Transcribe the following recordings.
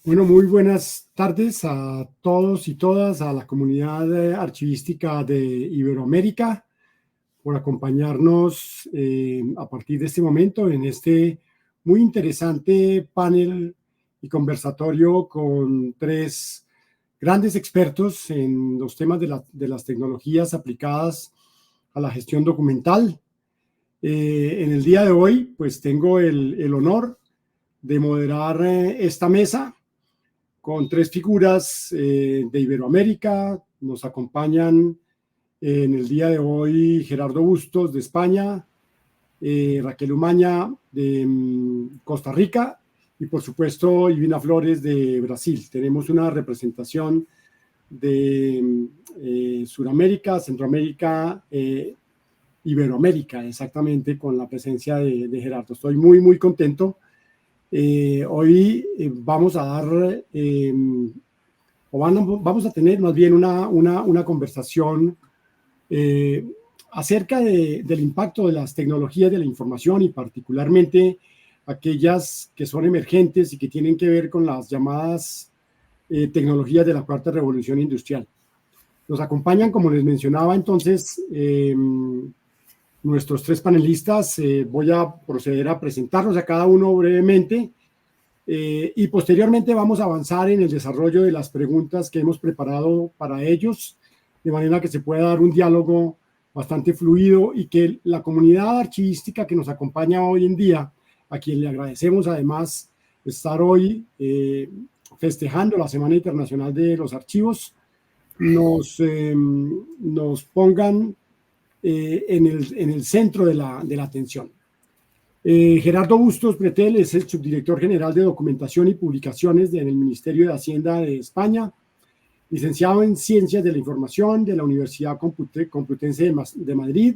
Bueno, muy buenas tardes a todos y todas, a la comunidad archivística de Iberoamérica, por acompañarnos a partir de este momento en este muy interesante panel y conversatorio con tres grandes expertos en los temas de las tecnologías aplicadas a la gestión documental. En el día de hoy, pues tengo el honor de moderar esta mesa con tres figuras de Iberoamérica. Nos acompañan en el día de hoy Gerardo Bustos de España, Raquel Umaña de Costa Rica y por supuesto Ivina Flores de Brasil. Tenemos una representación de Suramérica, Centroamérica, Iberoamérica, exactamente, con la presencia de Gerardo. Estoy muy contento. Hoy vamos a dar, vamos a tener más bien una conversación acerca del impacto de las tecnologías de la información y particularmente aquellas que son emergentes y que tienen que ver con las llamadas tecnologías de la cuarta revolución industrial. Nos acompañan, como les mencionaba entonces, nuestros tres panelistas. Voy a proceder a presentarlos a cada uno brevemente y posteriormente vamos a avanzar en el desarrollo de las preguntas que hemos preparado para ellos, de manera que se pueda dar un diálogo bastante fluido y que la comunidad archivística que nos acompaña hoy en día, a quien le agradecemos además estar hoy festejando la Semana Internacional de los Archivos, nos pongan en el centro de la atención. Gerardo Bustos Pretel es el subdirector general de Documentación y Publicaciones en el Ministerio de Hacienda de España, licenciado en Ciencias de la Información de la Universidad Complutense de Madrid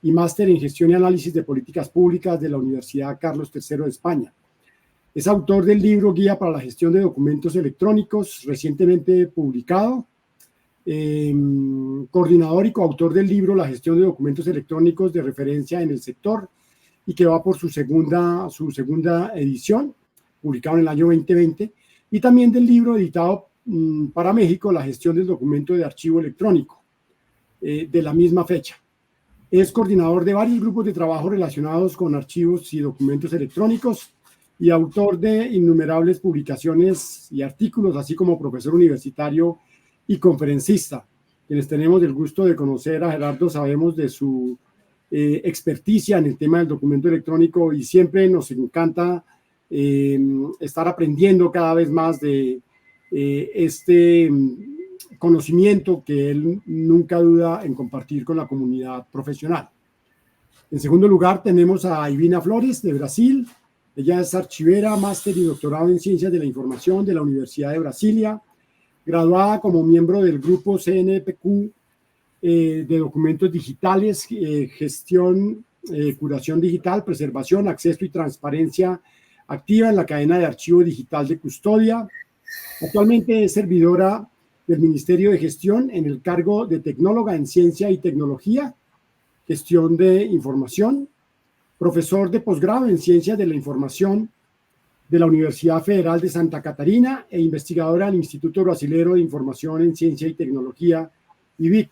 y máster en Gestión y Análisis de Políticas Públicas de la Universidad Carlos III de España. Es autor del libro Guía para la Gestión de Documentos Electrónicos, recientemente publicado, coordinador y coautor del libro La Gestión de Documentos Electrónicos de Referencia en el Sector, y que va por su segunda edición, publicado en el año 2020, y también del libro editado para México, La Gestión del Documento de Archivo Electrónico, de la misma fecha. Es coordinador de varios grupos de trabajo relacionados con archivos y documentos electrónicos y autor de innumerables publicaciones y artículos, así como profesor universitario y conferencista. Quienes tenemos el gusto de conocer a Gerardo sabemos de su experticia en el tema del documento electrónico y siempre nos encanta estar aprendiendo cada vez más de este conocimiento que él nunca duda en compartir con la comunidad profesional. En segundo lugar tenemos a Ivina Flores de Brasil. Ella es archivera, máster y doctorado en Ciencias de la Información de la Universidad de Brasilia, graduada como miembro del grupo CNPq de documentos digitales, gestión, curación digital, preservación, acceso y transparencia activa en la cadena de archivo digital de Custodia. Actualmente es servidora del Ministerio de Gestión en el cargo de tecnóloga en Ciencia y Tecnología, Gestión de Información, profesor de posgrado en Ciencias de la Información de la Universidad Federal de Santa Catarina e investigadora del Instituto Brasilero de Información en Ciencia y Tecnología, IBIT,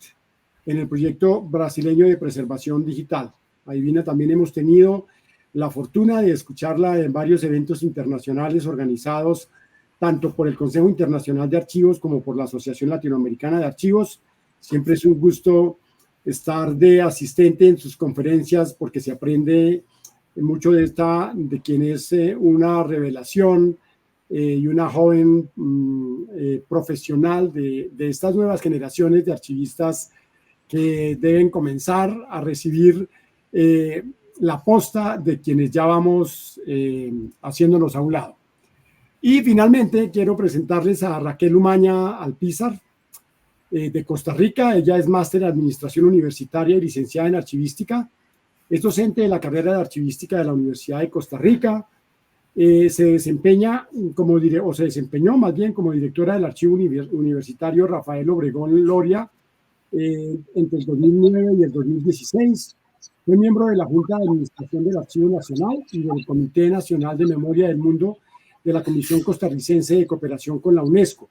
en el proyecto brasileño de preservación digital. A Divina también hemos tenido la fortuna de escucharla en varios eventos internacionales organizados tanto por el Consejo Internacional de Archivos como por la Asociación Latinoamericana de Archivos. Siempre es un gusto estar de asistente en sus conferencias porque se aprende mucho de quien es una revelación y una joven profesional de estas nuevas generaciones de archivistas que deben comenzar a recibir la posta de quienes ya vamos haciéndonos a un lado. Y finalmente quiero presentarles a Raquel Umaña Alpizar, de Costa Rica. Ella es máster en Administración Universitaria y licenciada en Archivística. Es docente de la carrera de Archivística de la Universidad de Costa Rica. Se desempeñó más bien como directora del Archivo Universitario Rafael Obregón Loria entre el 2009 y el 2016. Fue miembro de la Junta de Administración del Archivo Nacional y del Comité Nacional de Memoria del Mundo de la Comisión Costarricense de Cooperación con la UNESCO.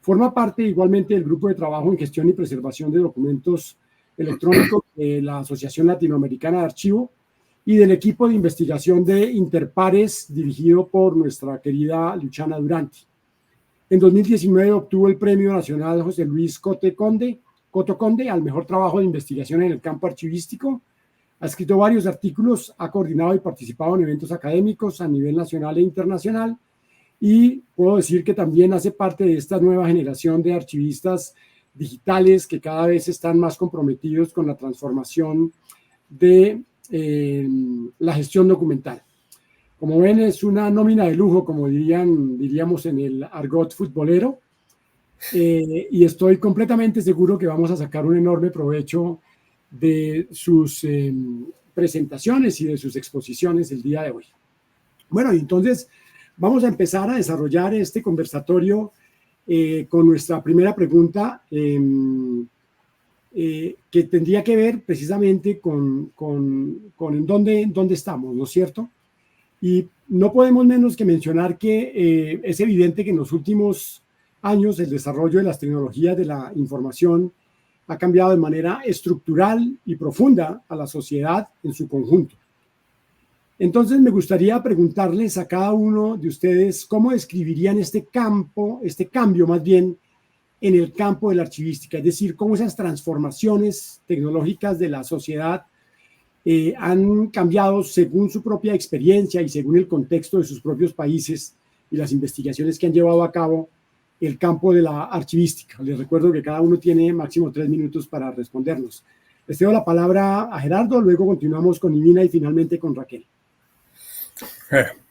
Forma parte igualmente del Grupo de Trabajo en Gestión y Preservación de Documentos Electrónicos de la Asociación Latinoamericana de Archivo y del equipo de investigación de Interpares dirigido por nuestra querida Luciana Duranti. En 2019 obtuvo el Premio Nacional José Luis Coto Conde al mejor trabajo de investigación en el campo archivístico. Ha escrito varios artículos, ha coordinado y participado en eventos académicos a nivel nacional e internacional y puedo decir que también hace parte de esta nueva generación de archivistas digitales que cada vez están más comprometidos con la transformación de la gestión documental. Como ven, es una nómina de lujo, como diríamos en el argot futbolero, y estoy completamente seguro que vamos a sacar un enorme provecho de sus presentaciones y de sus exposiciones el día de hoy. Bueno, entonces vamos a empezar a desarrollar este conversatorio con nuestra primera pregunta, que tendría que ver precisamente con en dónde estamos, ¿no es cierto? Y no podemos menos que mencionar que es evidente que en los últimos años el desarrollo de las tecnologías de la información ha cambiado de manera estructural y profunda a la sociedad en su conjunto. Entonces me gustaría preguntarles a cada uno de ustedes cómo describirían este cambio más bien en el campo de la archivística, es decir, cómo esas transformaciones tecnológicas de la sociedad han cambiado según su propia experiencia y según el contexto de sus propios países y las investigaciones que han llevado a cabo el campo de la archivística. Les recuerdo que cada uno tiene máximo 3 minutos para respondernos. Les cedo la palabra a Gerardo, luego continuamos con Ivina y finalmente con Raquel.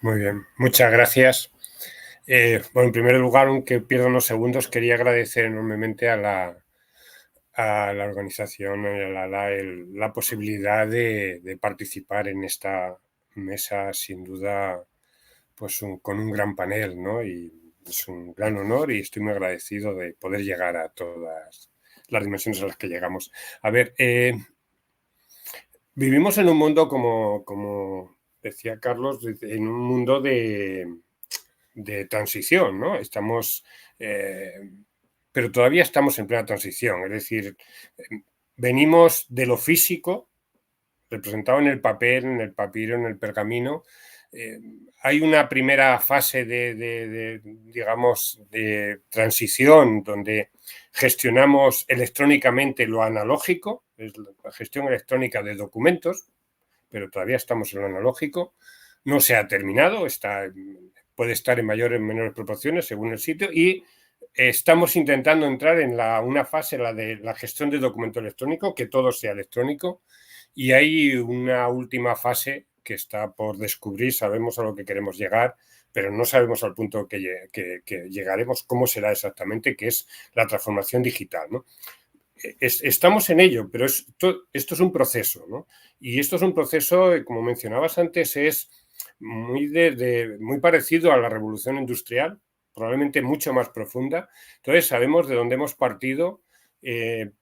Muy bien, muchas gracias. Bueno, en primer lugar, aunque pierdo unos segundos, quería agradecer enormemente a la organización, la posibilidad de participar en esta mesa, sin duda, pues con un gran panel, ¿no? Y es un gran honor y estoy muy agradecido de poder llegar a todas las dimensiones a las que llegamos. A ver, vivimos en un mundo, como decía Carlos, en un mundo de transición, ¿no? Pero todavía estamos en plena transición, es decir, venimos de lo físico, representado en el papel, en el papiro, en el pergamino. Hay una primera fase digamos, de transición donde gestionamos electrónicamente lo analógico, es la gestión electrónica de documentos, pero todavía estamos en lo analógico. No se ha terminado, puede estar en mayores o menores proporciones según el sitio, y estamos intentando entrar en una fase, la de la gestión de documento electrónico, que todo sea electrónico, y hay una última fase que está por descubrir. Sabemos a lo que queremos llegar, pero no sabemos al punto que llegaremos, cómo será exactamente, que es la transformación digital, ¿no? Estamos en ello, pero esto es un proceso, ¿no? Y esto es un proceso, como mencionabas antes, es muy parecido a la revolución industrial, probablemente mucho más profunda. Entonces sabemos de dónde hemos partido,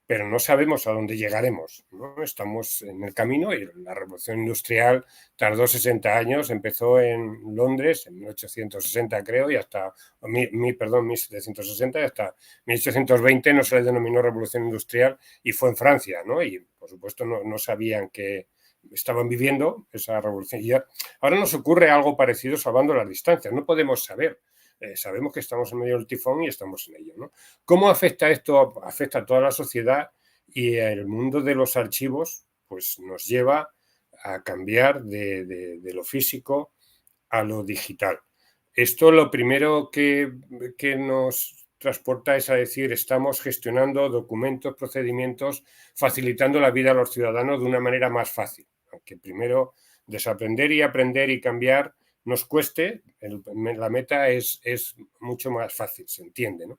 pero no sabemos a dónde llegaremos, ¿no? Estamos en el camino y la revolución industrial tardó 60 años, empezó en Londres en 1860 creo, y hasta, 1760, y hasta 1820 no se le denominó revolución industrial y fue en Francia, ¿no? Y por supuesto no sabían que estaban viviendo esa revolución. Y ahora nos ocurre algo parecido salvando las distancias, no podemos saber. Sabemos que estamos en medio del tifón y estamos en ello, ¿no? ¿Cómo afecta esto? Afecta a toda la sociedad, y el mundo de los archivos pues nos lleva a cambiar de lo físico a lo digital. Esto lo primero que nos transporta es a decir, estamos gestionando documentos, procedimientos, facilitando la vida a los ciudadanos de una manera más fácil. Aunque primero desaprender y aprender y cambiar nos cueste, la meta es mucho más fácil, se entiende, ¿no?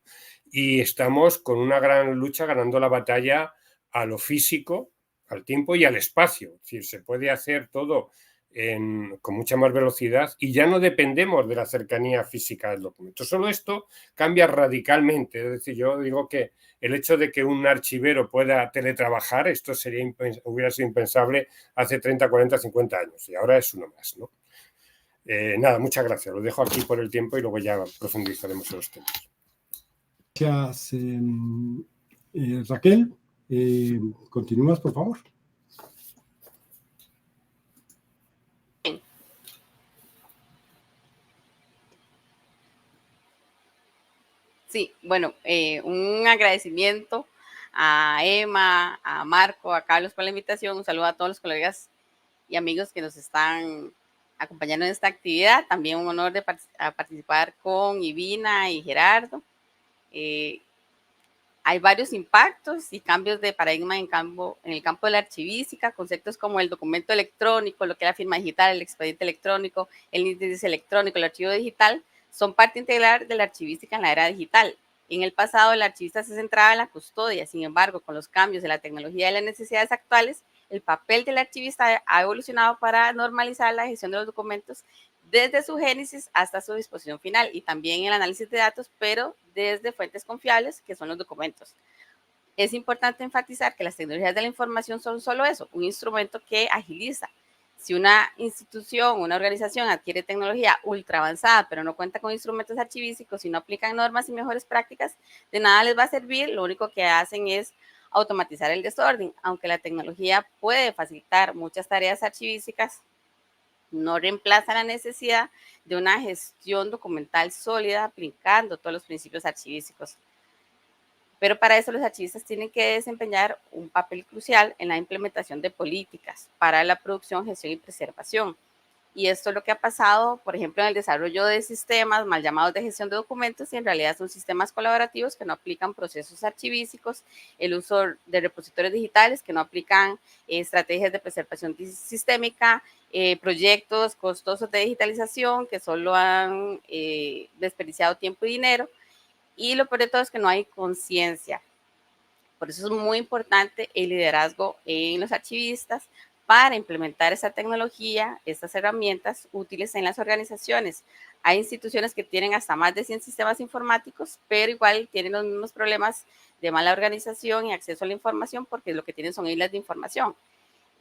Y estamos con una gran lucha ganando la batalla a lo físico, al tiempo y al espacio. Es decir, se puede hacer todo con mucha más velocidad y ya no dependemos de la cercanía física del documento. Solo esto cambia radicalmente. Es decir, yo digo que el hecho de que un archivero pueda teletrabajar, esto hubiera sido impensable hace 30, 40, 50 años, y ahora es uno más, ¿no? Nada, muchas gracias. Lo dejo aquí por el tiempo y luego ya profundizaremos en los temas. Gracias, Raquel. ¿Continúas, por favor? Sí, bueno, un agradecimiento a Emma, a Marco, a Carlos por la invitación. Un saludo a todos los colegas y amigos que nos están acompañando en esta actividad. También un honor de participar con Ivina y Gerardo. Hay varios impactos y cambios de paradigma en el campo de la archivística, conceptos como el documento electrónico, lo que es la firma digital, el expediente electrónico, el índice electrónico, el archivo digital, son parte integral de la archivística en la era digital. En el pasado, el archivista se centraba en la custodia. Sin embargo, con los cambios de la tecnología y las necesidades actuales, el papel del archivista ha evolucionado para normalizar la gestión de los documentos desde su génesis hasta su disposición final, y también el análisis de datos, pero desde fuentes confiables, que son los documentos. Es importante enfatizar que las tecnologías de la información son solo eso, un instrumento que agiliza. Si una institución, una organización adquiere tecnología ultra avanzada, pero no cuenta con instrumentos archivísticos y no aplican normas y mejores prácticas, de nada les va a servir. Lo único que hacen es automatizar el desorden. Aunque la tecnología puede facilitar muchas tareas archivísticas, no reemplaza la necesidad de una gestión documental sólida aplicando todos los principios archivísticos. Pero para eso los archivistas tienen que desempeñar un papel crucial en la implementación de políticas para la producción, gestión y preservación. Y esto es lo que ha pasado, por ejemplo, en el desarrollo de sistemas mal llamados de gestión de documentos, y en realidad son sistemas colaborativos que no aplican procesos archivísticos, el uso de repositorios digitales que no aplican estrategias de preservación sistémica, proyectos costosos de digitalización que solo han desperdiciado tiempo y dinero, y lo peor de todo es que no hay conciencia. Por eso es muy importante el liderazgo en los archivistas para implementar esta tecnología, estas herramientas útiles en las organizaciones. Hay instituciones que tienen hasta más de 100 sistemas informáticos, pero igual tienen los mismos problemas de mala organización y acceso a la información, porque lo que tienen son islas de información.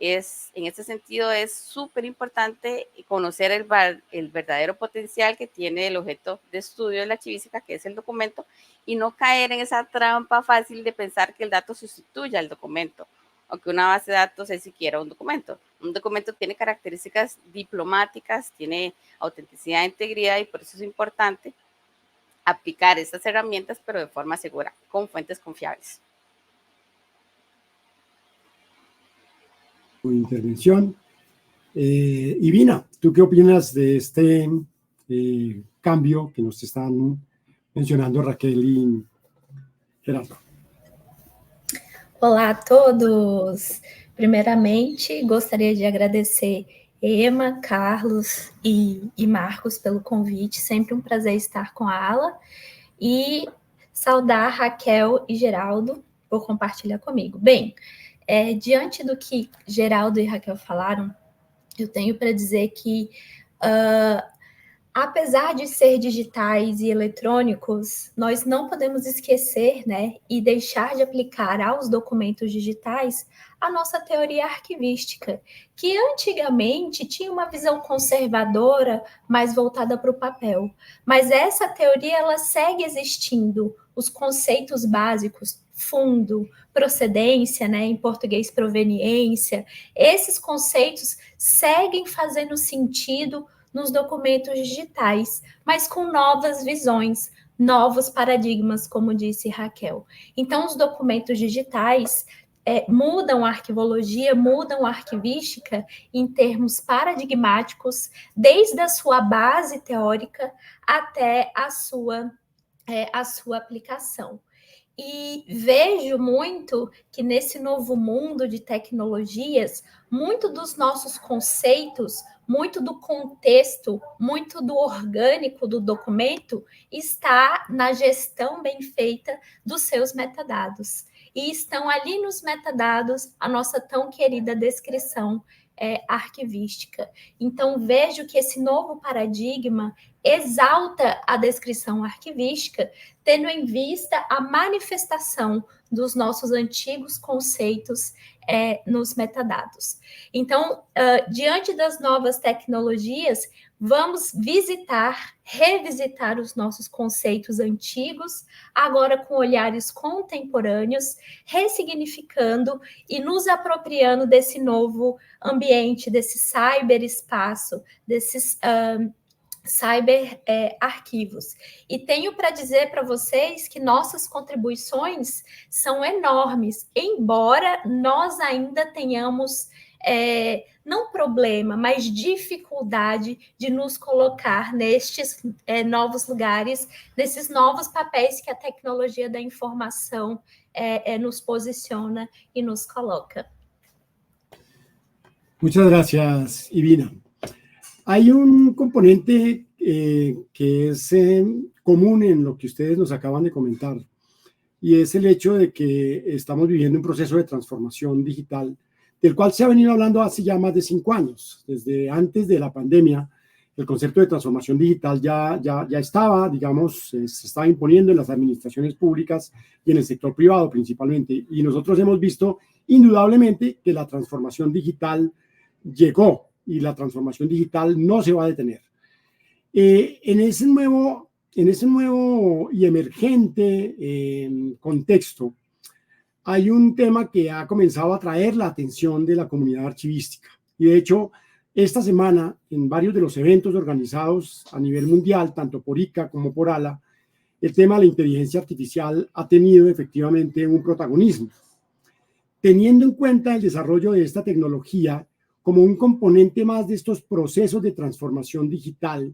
En este sentido, es súper importante conocer el verdadero potencial que tiene el objeto de estudio de la archivística, que es el documento, y no caer en esa trampa fácil de pensar que el dato sustituye al documento, o que una base de datos es siquiera un documento. Un documento tiene características diplomáticas, tiene autenticidad e integridad, y por eso es importante aplicar estas herramientas, pero de forma segura, con fuentes confiables. Tu intervención. Ivina, ¿tú qué opinas de este cambio que nos están mencionando Raquel y Gerardo? Olá a todos! Primeiramente, gostaria de agradecer Emma, Carlos e Marcos pelo convite. Sempre um prazer estar com a ALA. E saudar Raquel e Geraldo por compartilhar comigo. Bem, diante do que Geraldo e Raquel falaram, eu tenho para dizer que Apesar de ser digitais e eletrônicos, nós não podemos esquecer, né, e deixar de aplicar aos documentos digitais a nossa teoria arquivística, que antigamente tinha uma visão conservadora, mais voltada para o papel. Mas essa teoria ela segue existindo. Os conceitos básicos, fundo, procedência, né, em português proveniência, esses conceitos seguem fazendo sentido nos documentos digitais, mas com novas visões, novos paradigmas, como disse Raquel. Então, os documentos digitais mudam a arquivologia, mudam a arquivística em termos paradigmáticos, desde a sua base teórica até a sua aplicação. E vejo muito que nesse novo mundo de tecnologias, muito dos nossos conceitos, muito do contexto, muito do orgânico do documento está na gestão bem feita dos seus metadados. E estão ali nos metadados a nossa tão querida descrição arquivística. Então, vejo que esse novo paradigma exalta a descrição arquivística, tendo em vista a manifestação dos nossos antigos conceitos nos metadados. Então, diante das novas tecnologias, vamos revisitar os nossos conceitos antigos, agora com olhares contemporâneos, ressignificando e nos apropriando desse novo ambiente, desse cyberespaço, desses arquivos. E tenho para dizer para vocês que nossas contribuições são enormes, embora nós ainda tenhamos não problema, mas dificuldade de nos colocar nestes novos lugares, nesses novos papéis que a tecnologia da informação nos posiciona y nos coloca. Muchas gracias, Ivina. Hay un componente que es común en lo que ustedes nos acaban de comentar, y es el hecho de que estamos viviendo un proceso de transformación digital, del cual se ha venido hablando hace ya más de 5 años. Desde antes de la pandemia, el concepto de transformación digital ya estaba, digamos, se estaba imponiendo en las administraciones públicas y en el sector privado principalmente. Y nosotros hemos visto indudablemente que la transformación digital llegó y la transformación digital no se va a detener. En ese nuevo y emergente contexto, hay un tema que ha comenzado a atraer la atención de la comunidad archivística. Y de hecho, esta semana, en varios de los eventos organizados a nivel mundial, tanto por ICA como por ALA, el tema de la inteligencia artificial ha tenido efectivamente un protagonismo. Teniendo en cuenta el desarrollo de esta tecnología como un componente más de estos procesos de transformación digital,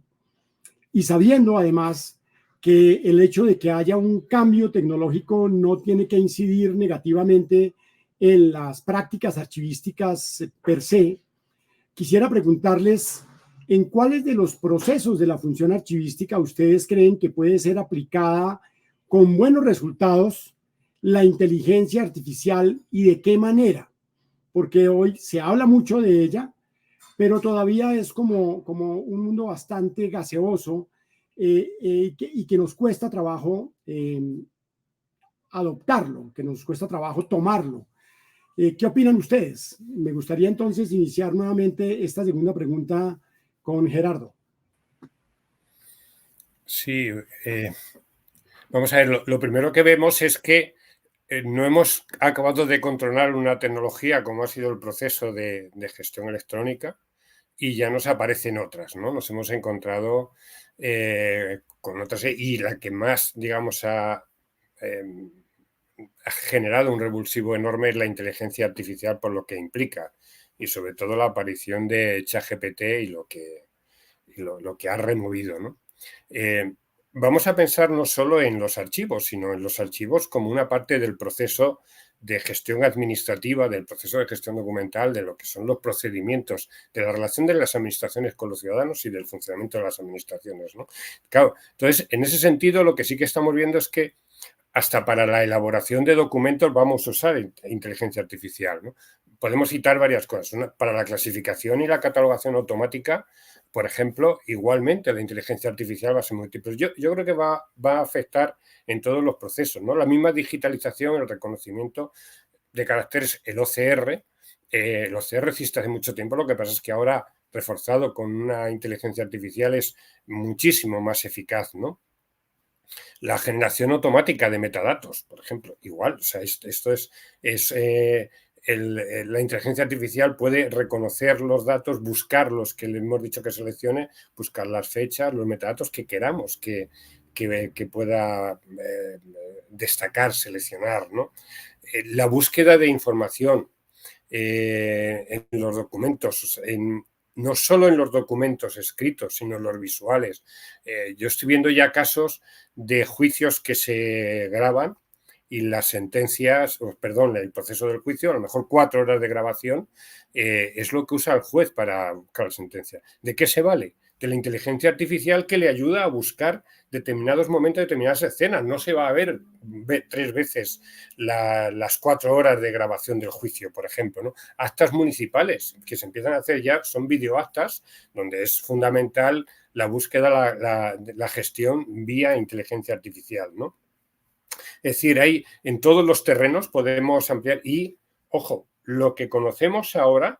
y sabiendo además que el hecho de que haya un cambio tecnológico no tiene que incidir negativamente en las prácticas archivísticas per se, quisiera preguntarles en cuáles de los procesos de la función archivística ustedes creen que puede ser aplicada con buenos resultados la inteligencia artificial y de qué manera, porque hoy se habla mucho de ella, pero todavía es como un mundo bastante gaseoso y que nos cuesta trabajo adoptarlo, que nos cuesta trabajo tomarlo. ¿Qué opinan ustedes? Me gustaría entonces iniciar nuevamente esta segunda pregunta con Gerardo. Sí, vamos a ver, lo primero que vemos es que no hemos acabado de controlar una tecnología como ha sido el proceso de gestión electrónica y ya nos aparecen otras, ¿no? Nos hemos encontrado con otras y la que más, digamos, ha generado un revulsivo enorme es la inteligencia artificial por lo que implica y sobre todo la aparición de ChatGPT y lo que ha removido, ¿no? Vamos a pensar no solo en los archivos, sino en los archivos como una parte del proceso de gestión administrativa, del proceso de gestión documental, de lo que son los procedimientos, de la relación de las administraciones con los ciudadanos y del funcionamiento de las administraciones, ¿no? Claro, entonces, en ese sentido, lo que sí que estamos viendo es que hasta para la elaboración de documentos vamos a usar inteligencia artificial, ¿no? podemos citar varias cosas. Para la clasificación y la catalogación automática, por ejemplo, igualmente la inteligencia artificial va a ser múltiple. Yo creo que va a afectar en todos los procesos, ¿no? La misma digitalización, el reconocimiento de caracteres, el OCR. El OCR existe hace mucho tiempo, lo que pasa es que ahora, reforzado con una inteligencia artificial, es muchísimo más eficaz, ¿no? La generación automática de metadatos, por ejemplo, igual, o sea, esto la inteligencia artificial puede reconocer los datos, buscar los que le hemos dicho que seleccione, buscar las fechas, los metadatos que queramos que pueda destacar, seleccionar, ¿no? La búsqueda de información en los documentos, no solo en los documentos escritos, sino en los visuales. Yo estoy viendo ya casos de juicios que se graban y las sentencias, perdón, el proceso del juicio, a lo mejor 4 horas de grabación, es lo que usa el juez para buscar la sentencia. ¿De qué se vale? De la inteligencia artificial que le ayuda a buscar determinados momentos, determinadas escenas. No se va a ver 3 veces las 4 horas de grabación del juicio, por ejemplo, ¿no? Actas municipales que se empiezan a hacer ya son videoactas, donde es fundamental la búsqueda, la gestión vía inteligencia artificial, ¿no? Es decir, ahí en todos los terrenos podemos ampliar y, ojo, lo que conocemos ahora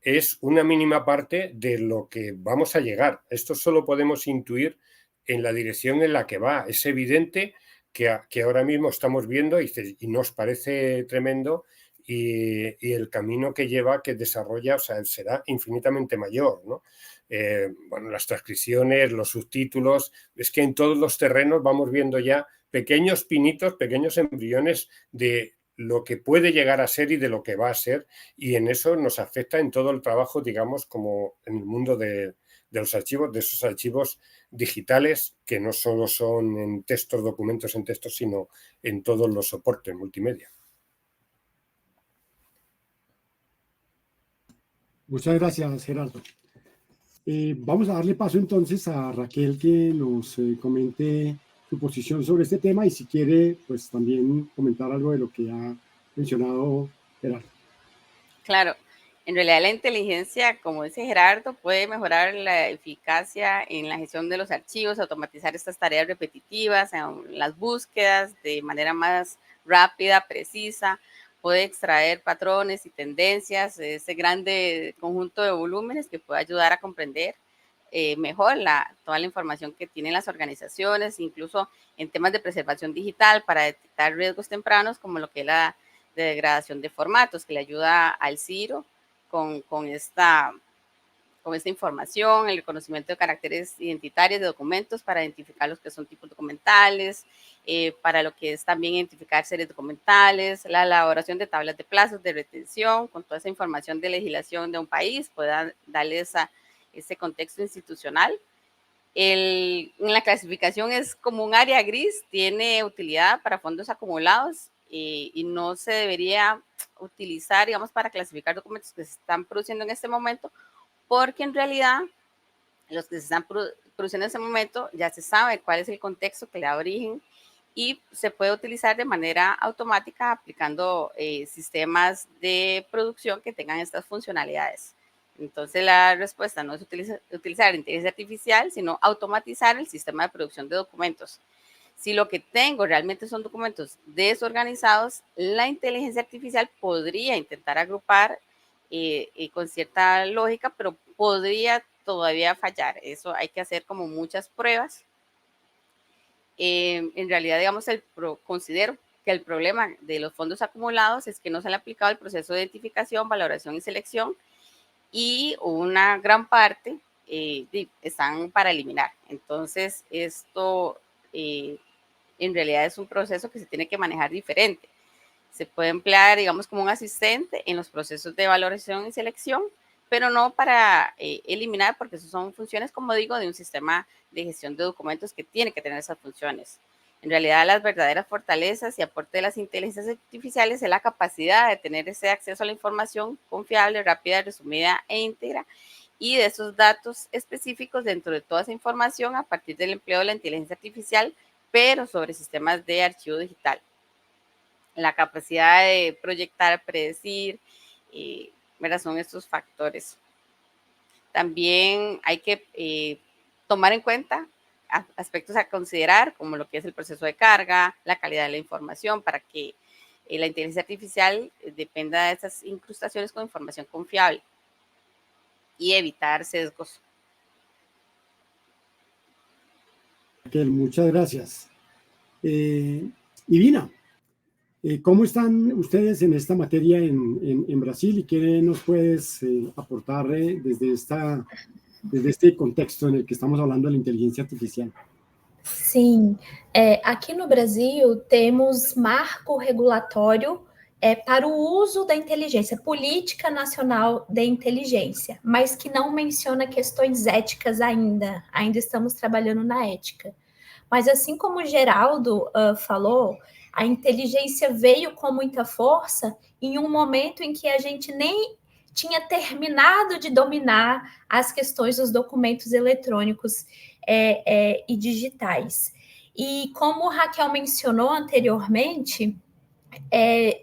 es una mínima parte de lo que vamos a llegar. Esto solo podemos intuir en la dirección en la que va. Es evidente que ahora mismo estamos viendo y nos parece tremendo y el camino que lleva, que desarrolla, o sea, será infinitamente mayor, ¿no? Bueno, las transcripciones, los subtítulos, es que en todos los terrenos vamos viendo ya pequeños pinitos, pequeños embriones de lo que puede llegar a ser y de lo que va a ser, y en eso nos afecta en todo el trabajo, digamos, como en el mundo de los archivos, de esos archivos digitales que no solo son en textos, documentos en textos, sino en todos los soportes multimedia. Muchas gracias, Gerardo. Vamos a darle paso entonces a Raquel que nos comente su posición sobre este tema y si quiere, pues también comentar algo de lo que ha mencionado Gerardo. Claro, en realidad la inteligencia, como dice Gerardo, puede mejorar la eficacia en la gestión de los archivos, automatizar estas tareas repetitivas, en las búsquedas de manera más rápida, precisa, puede extraer patrones y tendencias, ese grande conjunto de volúmenes que puede ayudar a comprender mejor toda la información que tienen las organizaciones, incluso en temas de preservación digital para detectar riesgos tempranos como lo que es la degradación de formatos, que le ayuda al CIRO con esta información, el reconocimiento de caracteres identitarios de documentos para identificar los que son tipos documentales, para lo que es también identificar series documentales, la elaboración de tablas de plazos de retención, con toda esa información de legislación de un país, pueda darle ese contexto institucional. En la clasificación es como un área gris, tiene utilidad para fondos acumulados y no se debería utilizar, digamos, para clasificar documentos que se están produciendo en este momento, porque en realidad los que se están produciendo en ese momento ya se sabe cuál es el contexto que le da origen y se puede utilizar de manera automática aplicando sistemas de producción que tengan estas funcionalidades. Entonces la respuesta no es utilizar inteligencia artificial, sino automatizar el sistema de producción de documentos. Si lo que tengo realmente son documentos desorganizados, la inteligencia artificial podría intentar agrupar con cierta lógica, pero podría todavía fallar. Eso hay que hacer como muchas pruebas. En realidad, digamos, considero que el problema de los fondos acumulados es que no se han aplicado el proceso de identificación, valoración y selección y una gran parte están para eliminar. Entonces, esto en realidad es un proceso que se tiene que manejar diferente. Se puede emplear, digamos, como un asistente en los procesos de valoración y selección, pero no para eliminar, porque eso son funciones, como digo, de un sistema de gestión de documentos que tiene que tener esas funciones. En realidad, las verdaderas fortalezas y aporte de las inteligencias artificiales es la capacidad de tener ese acceso a la información confiable, rápida, resumida e íntegra, y de esos datos específicos dentro de toda esa información a partir del empleo de la inteligencia artificial, pero sobre sistemas de archivo digital. La capacidad de proyectar, predecir ¿verdad? Son estos factores. También hay que tomar en cuenta aspectos a considerar, como lo que es el proceso de carga, la calidad de la información, para que la inteligencia artificial dependa de esas incrustaciones con información confiable y evitar sesgos. Muchas gracias. Irina, ¿cómo están ustedes en esta materia en Brasil y qué nos puedes aportar desde este contexto en el que estamos hablando de la inteligencia artificial? Sim, aqui no Brasil temos marco regulatório para o uso da inteligência, Política Nacional de Inteligência, mas que não menciona questões éticas ainda. Ainda estamos trabalhando na ética. Mas assim como o Geraldo falou, a inteligência veio com muita força em um momento em que a gente nem tinha terminado de dominar as questões dos documentos eletrônicos e digitais. E como Raquel mencionou anteriormente,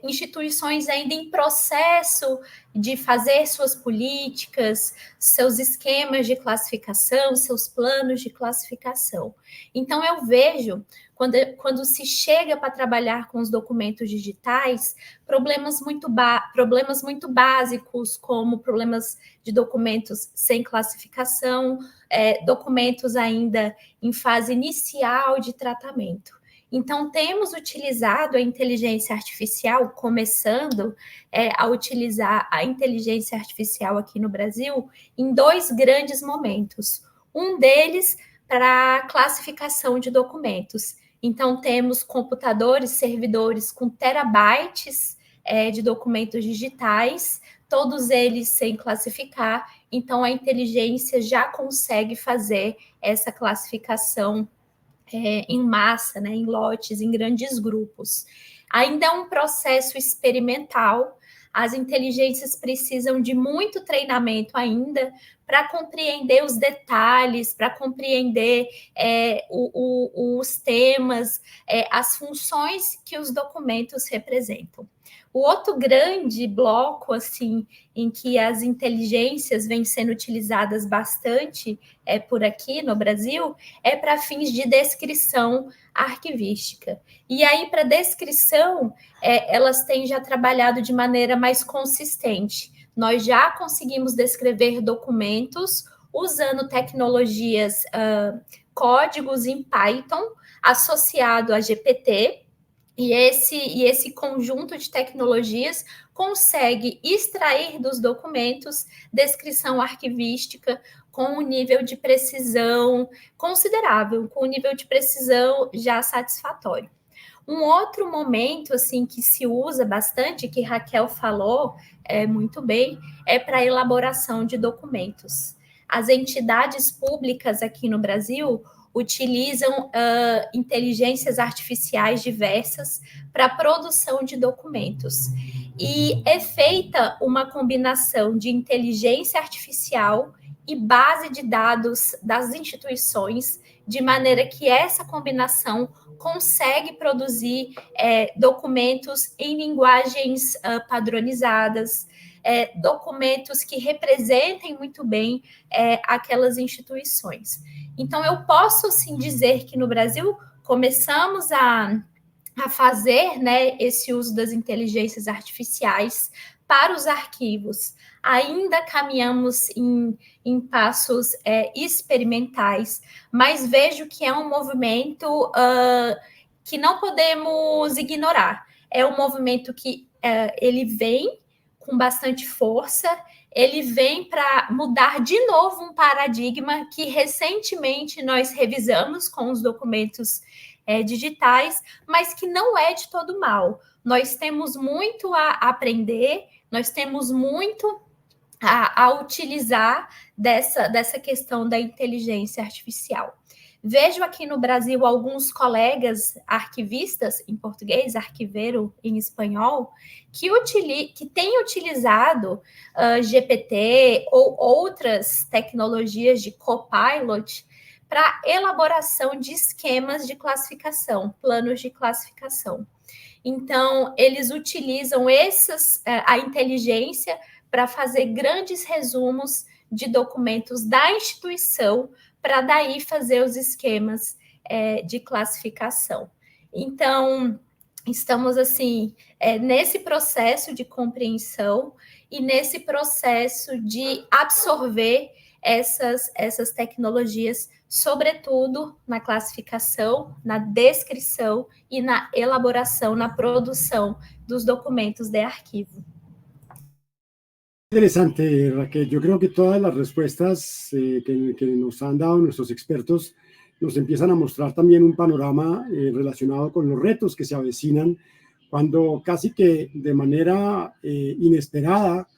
instituições ainda em processo de fazer suas políticas, seus esquemas de classificação, seus planos de classificação. Então, eu vejo, quando se chega para trabalhar com os documentos digitais, problemas muito básicos, como problemas de documentos sem classificação, documentos ainda em fase inicial de tratamento. Então, temos utilizado a inteligência artificial, começando a utilizar a inteligência artificial aqui no Brasil, em 2 grandes momentos. Um deles para classificação de documentos. Então, temos computadores, servidores com terabytes de documentos digitais, todos eles sem classificar. Então, a inteligência já consegue fazer essa classificação em massa, né, em lotes, em grandes grupos. Ainda é um processo experimental, as inteligências precisam de muito treinamento ainda para compreender os detalhes, para compreender os temas, as funções que os documentos representam. O outro grande bloco, assim, em que as inteligências vêm sendo utilizadas bastante por aqui no Brasil, é para fins de descrição arquivística. E aí, para descrição, elas têm já trabalhado de maneira mais consistente. Nós já conseguimos descrever documentos usando tecnologias, códigos em Python, associado a GPT, e esse conjunto de tecnologias consegue extrair dos documentos descrição arquivística com um nível de precisão considerável, com um nível de precisão já satisfatório. Um outro momento assim que se usa bastante, que Raquel falou muito bem, é para a elaboração de documentos. As entidades públicas aqui no Brasil utilizam inteligências artificiais diversas para a produção de documentos. E é feita uma combinação de inteligência artificial e base de dados das instituições, de maneira que essa combinação consegue produzir documentos em linguagens padronizadas, documentos que representem muito bem aquelas instituições. Então, eu posso, sim, dizer que no Brasil começamos a fazer, né, esse uso das inteligências artificiais para os arquivos. Ainda caminhamos em passos experimentais, mas vejo que é um movimento que não podemos ignorar. É um movimento que ele vem com bastante força, ele vem para mudar de novo um paradigma que recentemente nós revisamos com os documentos digitais, mas que não é de todo mal. Nós temos muito a aprender, nós temos muito a utilizar dessa questão da inteligência artificial. Vejo aqui no Brasil alguns colegas arquivistas, em português, arquiveiro em espanhol, que têm utilizado GPT ou outras tecnologias de copilot para elaboração de esquemas de classificação, planos de classificação. Então, eles utilizam a inteligência para fazer grandes resumos de documentos da instituição, para daí fazer os esquemas de classificação. Então, estamos assim nesse processo de compreensão e nesse processo de absorver essas tecnologias, sobretudo na classificação, na descrição e na elaboração, na produção dos documentos de arquivo. Interesante, Raquel. Yo creo que todas las respuestas que nos han dado nuestros expertos nos empiezan a mostrar también un panorama relacionado con los retos que se avecinan cuando casi que de manera inesperada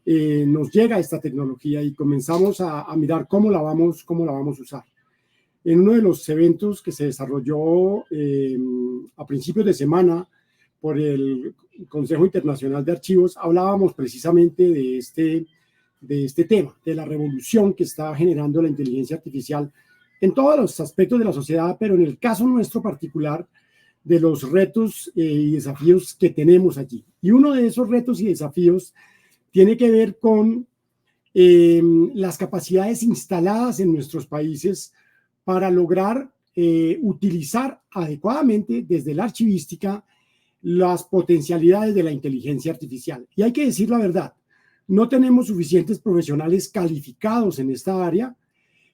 nos llega esta tecnología y comenzamos a mirar cómo la vamos a usar. En uno de los eventos que se desarrolló a principios de semana por el Consejo Internacional de Archivos, hablábamos precisamente de este tema, de la revolución que está generando la inteligencia artificial en todos los aspectos de la sociedad, pero en el caso nuestro particular, de los retos y desafíos que tenemos allí. Y uno de esos retos y desafíos tiene que ver con las capacidades instaladas en nuestros países para lograr utilizar adecuadamente desde la archivística las potencialidades de la inteligencia artificial. Y hay que decir la verdad, no tenemos suficientes profesionales calificados en esta área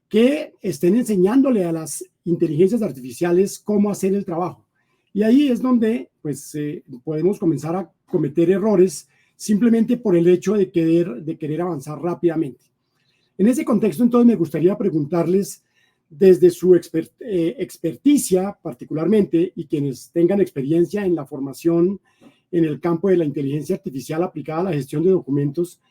que estén enseñándole a las inteligencias artificiales cómo hacer el trabajo. Y ahí es donde pues, podemos comenzar a cometer errores simplemente por el hecho de querer avanzar rápidamente. En ese contexto, entonces, me gustaría preguntarles, desde su experticia particularmente, y quienes tengan experiencia en la formación en el campo de la inteligencia artificial aplicada a la gestión de documentos,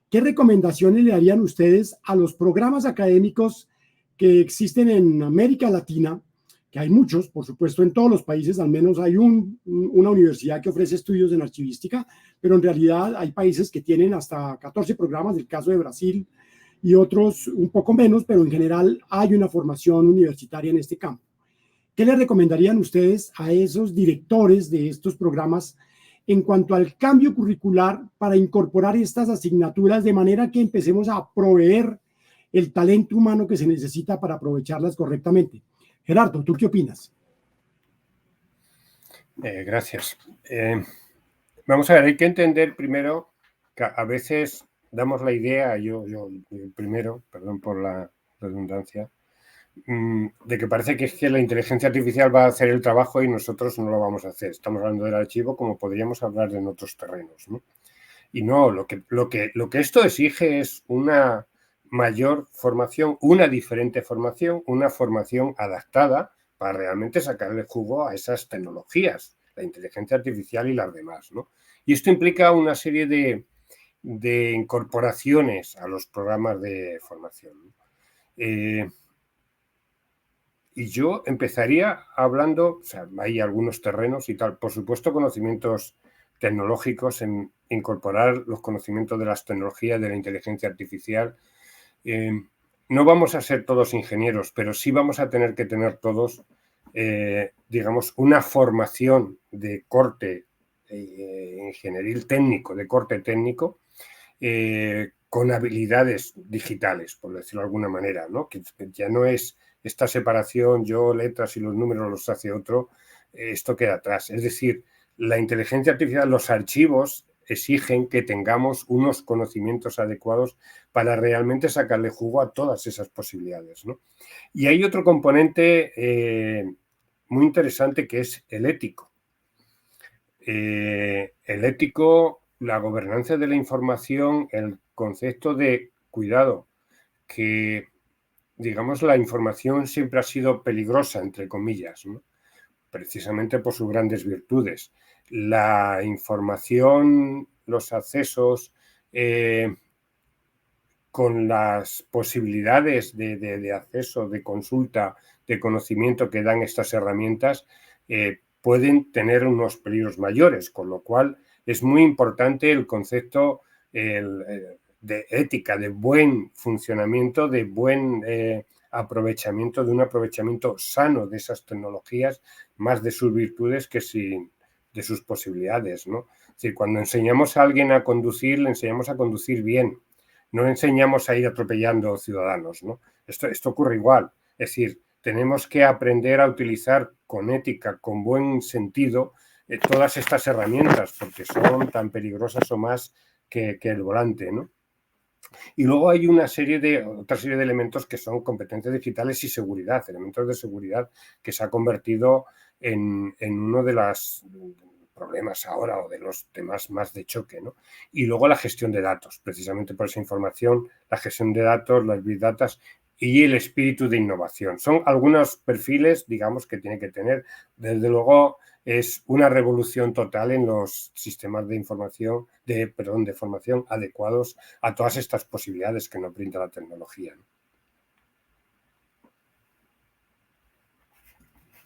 ¿qué recomendaciones le darían ustedes a los programas académicos que existen en América Latina? Que hay muchos, por supuesto, en todos los países, al menos hay una universidad que ofrece estudios en archivística, pero en realidad hay países que tienen hasta 14 programas, el caso de Brasil, y otros un poco menos, pero en general hay una formación universitaria en este campo. ¿Qué le recomendarían ustedes a esos directores de estos programas en cuanto al cambio curricular para incorporar estas asignaturas de manera que empecemos a proveer el talento humano que se necesita para aprovecharlas correctamente? Gerardo, ¿tú qué opinas? Gracias. Vamos a ver, hay que entender primero que a veces damos la idea, yo primero, perdón por la redundancia, de que parece que es que la inteligencia artificial va a hacer el trabajo y nosotros no lo vamos a hacer. Estamos hablando del archivo como podríamos hablar en otros terrenos, ¿no? Y no, lo que esto exige es una mayor formación, una diferente formación, una formación adaptada para realmente sacarle jugo a esas tecnologías, la inteligencia artificial y las demás, ¿no? Y esto implica una serie de incorporaciones a los programas de formación, ¿no? Y yo empezaría hablando, o sea, hay algunos terrenos y tal, por supuesto conocimientos tecnológicos, en incorporar los conocimientos de las tecnologías, de la inteligencia artificial. No vamos a ser todos ingenieros, pero sí vamos a tener que tener todos, digamos, una formación de corte ingenieril técnico, de corte técnico, con habilidades digitales, por decirlo de alguna manera, ¿no? Que ya no es esta separación, yo letras y los números los hace otro, esto queda atrás. Es decir, la inteligencia artificial, los archivos exigen que tengamos unos conocimientos adecuados para realmente sacarle jugo a todas esas posibilidades, ¿no? Y hay otro componente muy interesante que es el ético. El ético, la gobernanza de la información, el concepto de cuidado, que digamos la información siempre ha sido peligrosa, entre comillas, ¿no? Precisamente por sus grandes virtudes. La información, los accesos con las posibilidades de acceso, de consulta, de conocimiento que dan estas herramientas, pueden tener unos peligros mayores, con lo cual es muy importante el concepto de ética, de buen funcionamiento, de buen aprovechamiento, de un aprovechamiento sano de esas tecnologías, más de sus virtudes que sin sus posibilidades, ¿no? Es decir, cuando enseñamos a alguien a conducir, le enseñamos a conducir bien, no le enseñamos a ir atropellando ciudadanos, ¿no? Esto ocurre igual, es decir, tenemos que aprender a utilizar con ética, con buen sentido, todas estas herramientas, porque son tan peligrosas o más que el volante, ¿no? Y luego hay otra serie de elementos que son competencias digitales y seguridad, elementos de seguridad que se ha convertido en uno de los problemas ahora o de los temas más de choque, ¿no? Y luego la gestión de datos, precisamente por esa información, la gestión de datos, las big data y el espíritu de innovación. Son algunos perfiles, digamos, que tiene que tener. Desde luego, es una revolución total en los sistemas de información, de formación adecuados a todas estas posibilidades que nos brinda la tecnología, ¿no?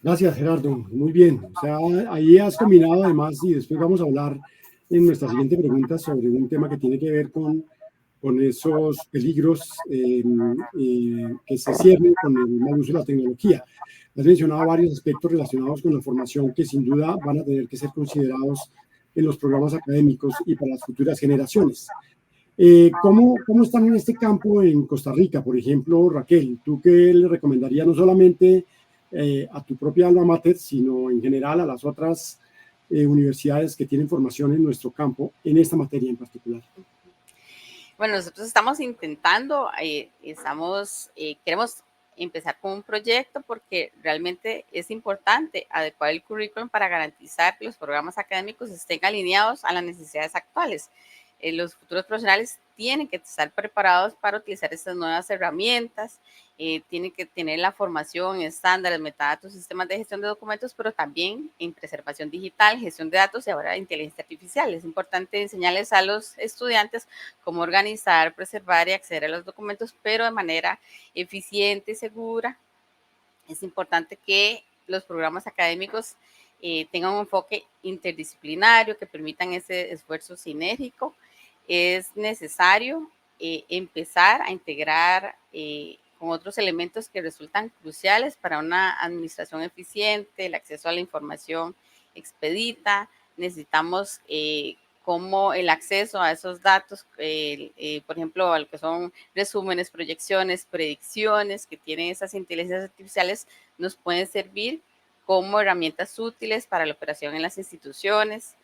Gracias, Gerardo. Muy bien. O sea, ahí has combinado además, y después vamos a hablar en nuestra siguiente pregunta sobre un tema que tiene que ver con esos peligros que se ciernen con el mal uso de la tecnología. Has mencionado varios aspectos relacionados con la formación que sin duda van a tener que ser considerados en los programas académicos y para las futuras generaciones. ¿Cómo están en este campo en Costa Rica, por ejemplo, Raquel? ¿Tú qué le recomendarías no solamente a tu propia alma mater, sino en general a las otras universidades que tienen formación en nuestro campo, en esta materia en particular? Bueno, nosotros estamos intentando, queremos empezar con un proyecto porque realmente es importante adecuar el currículum para garantizar que los programas académicos estén alineados a las necesidades actuales. Los futuros profesionales tienen que estar preparados para utilizar estas nuevas herramientas, tienen que tener la formación en estándares, metadatos, sistemas de gestión de documentos, pero también en preservación digital, gestión de datos y ahora inteligencia artificial. Es importante enseñarles a los estudiantes cómo organizar, preservar y acceder a los documentos, pero de manera eficiente y segura. Es importante que los programas académicos tengan un enfoque interdisciplinario, que permitan ese esfuerzo sinérgico. Es necesario empezar a integrar con otros elementos que resultan cruciales para una administración eficiente, el acceso a la información expedita. Necesitamos como el acceso a esos datos, por ejemplo, a lo que son resúmenes, proyecciones, predicciones que tienen esas inteligencias artificiales, nos pueden servir como herramientas útiles para la operación en las instituciones.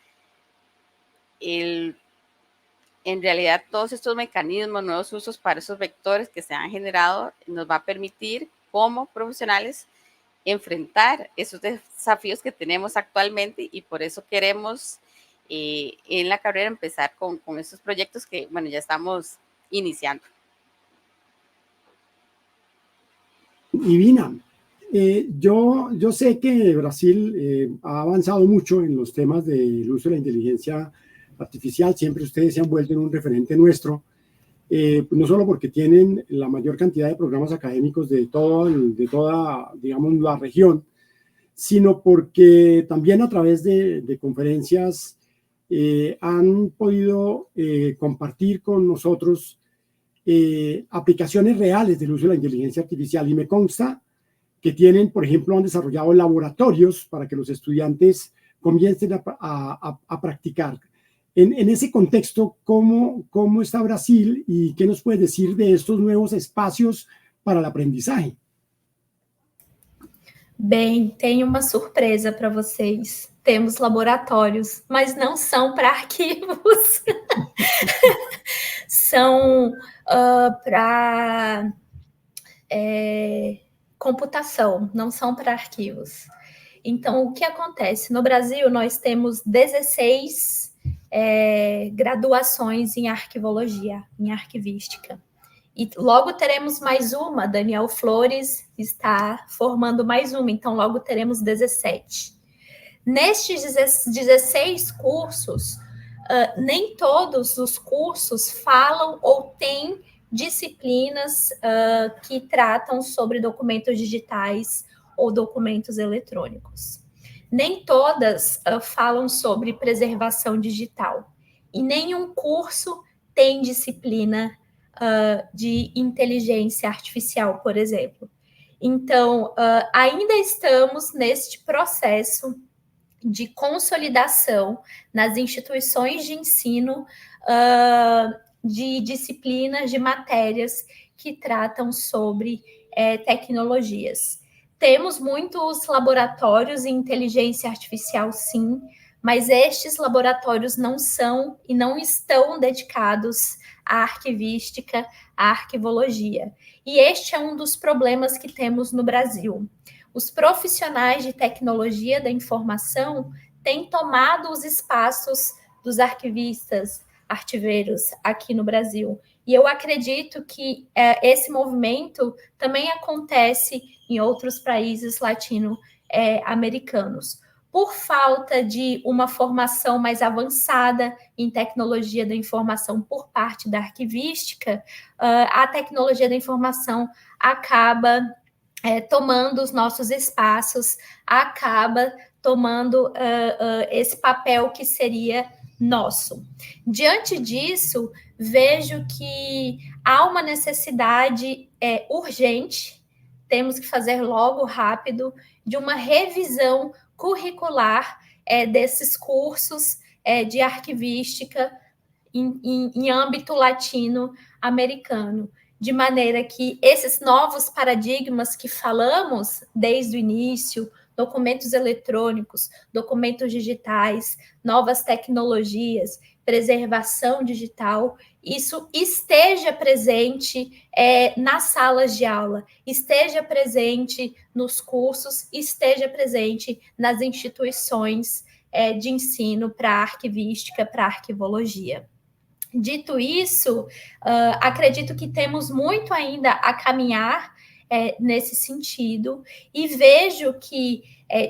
En realidad, todos estos mecanismos, nuevos usos para esos vectores que se han generado, nos va a permitir como profesionales enfrentar esos desafíos que tenemos actualmente y por eso queremos en la carrera empezar con estos proyectos que, bueno, ya estamos iniciando. Ivina, yo sé que Brasil ha avanzado mucho en los temas del uso de la inteligencia artificial. Siempre ustedes se han vuelto en un referente nuestro, no solo porque tienen la mayor cantidad de programas académicos de toda, digamos, la región, sino porque también a través de conferencias han podido compartir con nosotros aplicaciones reales del uso de la inteligencia artificial. Y me consta que tienen, por ejemplo, han desarrollado laboratorios para que los estudiantes comiencen a practicar. En ese contexto, ¿cómo está Brasil y qué nos puedes decir de estos nuevos espacios para el aprendizaje? Bem, tenho uma surpresa para vocês. Temos laboratórios, mas não são para arquivos. São para computação, não são para arquivos. Então, o que acontece? No Brasil, nós temos 16 graduações em arquivologia, em arquivística. E logo teremos mais uma, Daniel Flores está formando mais uma, então logo teremos 17. Nestes 16 cursos, nem todos os cursos falam ou têm disciplinas que tratam sobre documentos digitais ou documentos eletrônicos. Nem todas falam sobre preservação digital. E nenhum curso tem disciplina de inteligência artificial, por exemplo. Então, ainda estamos neste processo de consolidação nas instituições de ensino de disciplinas, de matérias que tratam sobre tecnologias. Temos muitos laboratórios em inteligência artificial, sim, mas estes laboratórios não são e não estão dedicados à arquivística, à arquivologia. E este é um dos problemas que temos no Brasil. Os profissionais de tecnologia da informação têm tomado os espaços dos arquivistas, arquiveiros aqui no Brasil. E eu acredito que esse movimento também acontece em outros países latino-americanos. Por falta de uma formação mais avançada em tecnologia da informação por parte da arquivística, a tecnologia da informação acaba tomando os nossos espaços, acaba tomando esse papel que seria nosso. Diante disso, vejo que há uma necessidade urgente, temos que fazer logo, rápido, de uma revisão curricular desses cursos de arquivística em âmbito latino-americano, de maneira que esses novos paradigmas que falamos desde o início, documentos eletrônicos, documentos digitais, novas tecnologias, preservação digital, isso esteja presente nas salas de aula, esteja presente nos cursos, esteja presente nas instituições de ensino para arquivística, para arquivologia. Dito isso, acredito que temos muito ainda a caminhar nesse sentido, e vejo que,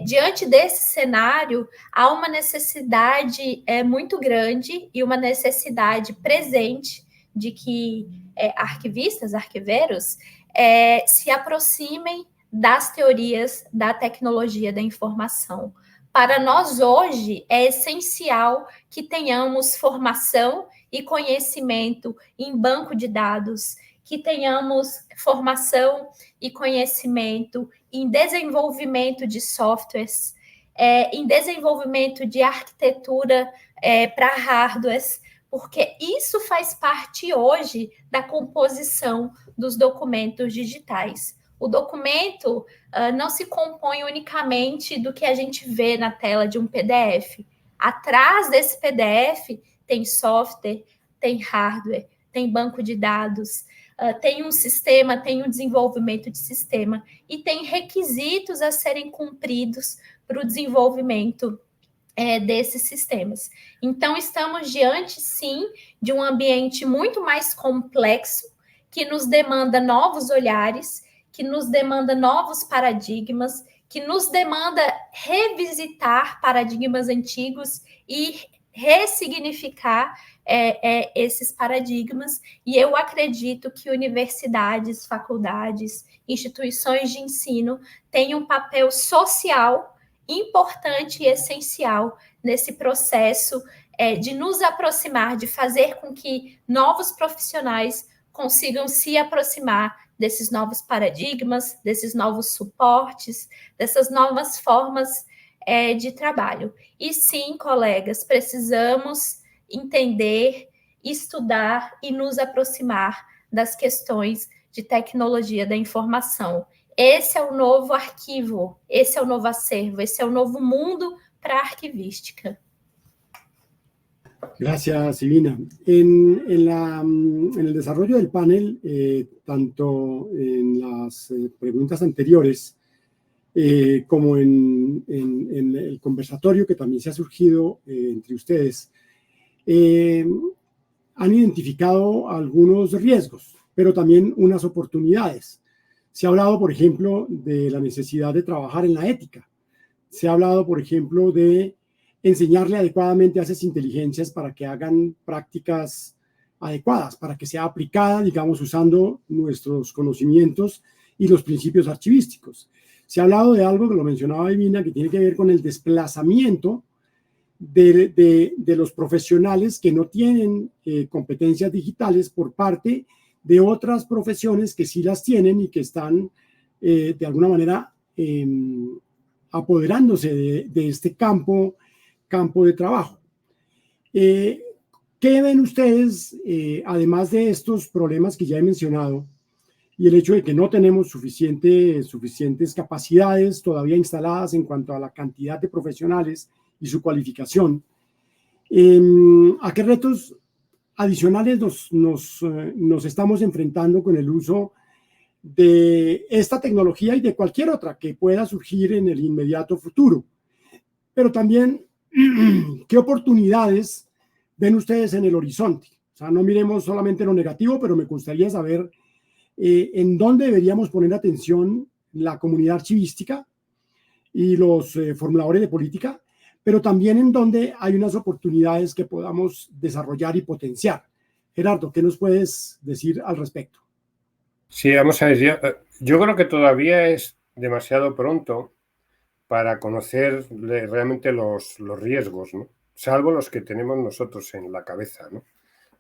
diante desse cenário, há uma necessidade muito grande e uma necessidade presente de que arquivistas, arquiveiros, se aproximem das teorias da tecnologia da informação. Para nós, hoje, é essencial que tenhamos formação e conhecimento em banco de dados, que tenhamos formação e conhecimento em desenvolvimento de softwares, em desenvolvimento de arquitetura para hardwares, porque isso faz parte hoje da composição dos documentos digitais. O documento não se compõe unicamente do que a gente vê na tela de um PDF. Atrás desse PDF tem software, tem hardware, tem banco de dados, tem um sistema, tem um desenvolvimento de sistema e tem requisitos a serem cumpridos para o desenvolvimento desses sistemas. Então, estamos diante, sim, de um ambiente muito mais complexo, que nos demanda novos olhares, que nos demanda novos paradigmas, que nos demanda revisitar paradigmas antigos e ressignificar esses paradigmas, e eu acredito que universidades, faculdades, instituições de ensino têm um papel social importante e essencial nesse processo de nos aproximar, de fazer com que novos profissionais consigam se aproximar desses novos paradigmas, desses novos suportes, dessas novas formas de trabalho. E sim, colegas, precisamos entender, estudar e nos aproximar das questões de tecnologia da informação. Esse é o novo arquivo, esse é o novo acervo, esse é o novo mundo para a arquivística. Gracias, Silvina. En el desarrollo del panel, tanto en las preguntas anteriores como en el conversatorio que también se ha surgido entre ustedes, han identificado algunos riesgos, pero también unas oportunidades. Se ha hablado, por ejemplo, de la necesidad de trabajar en la ética. Se ha hablado, por ejemplo, de enseñarle adecuadamente a esas inteligencias para que hagan prácticas adecuadas, para que sea aplicada, digamos, usando nuestros conocimientos y los principios archivísticos. Se ha hablado de algo que lo mencionaba Divina, que tiene que ver con el desplazamiento de los profesionales que no tienen competencias digitales por parte de otras profesiones que sí las tienen y que están de alguna manera apoderándose de este campo de trabajo. ¿Qué ven ustedes, además de estos problemas que ya he mencionado, y el hecho de que no tenemos suficientes capacidades todavía instaladas en cuanto a la cantidad de profesionales y su cualificación? ¿A qué retos adicionales nos estamos enfrentando con el uso de esta tecnología y de cualquier otra que pueda surgir en el inmediato futuro? Pero también, ¿qué oportunidades ven ustedes en el horizonte? O sea, no miremos solamente lo negativo, pero me gustaría saber en dónde deberíamos poner atención la comunidad archivística y los formuladores de política, pero también en dónde hay unas oportunidades que podamos desarrollar y potenciar. Gerardo, ¿qué nos puedes decir al respecto? Sí, vamos a ver, yo creo que todavía es demasiado pronto para conocer realmente los riesgos, ¿no? Salvo los que tenemos nosotros en la cabeza, ¿no?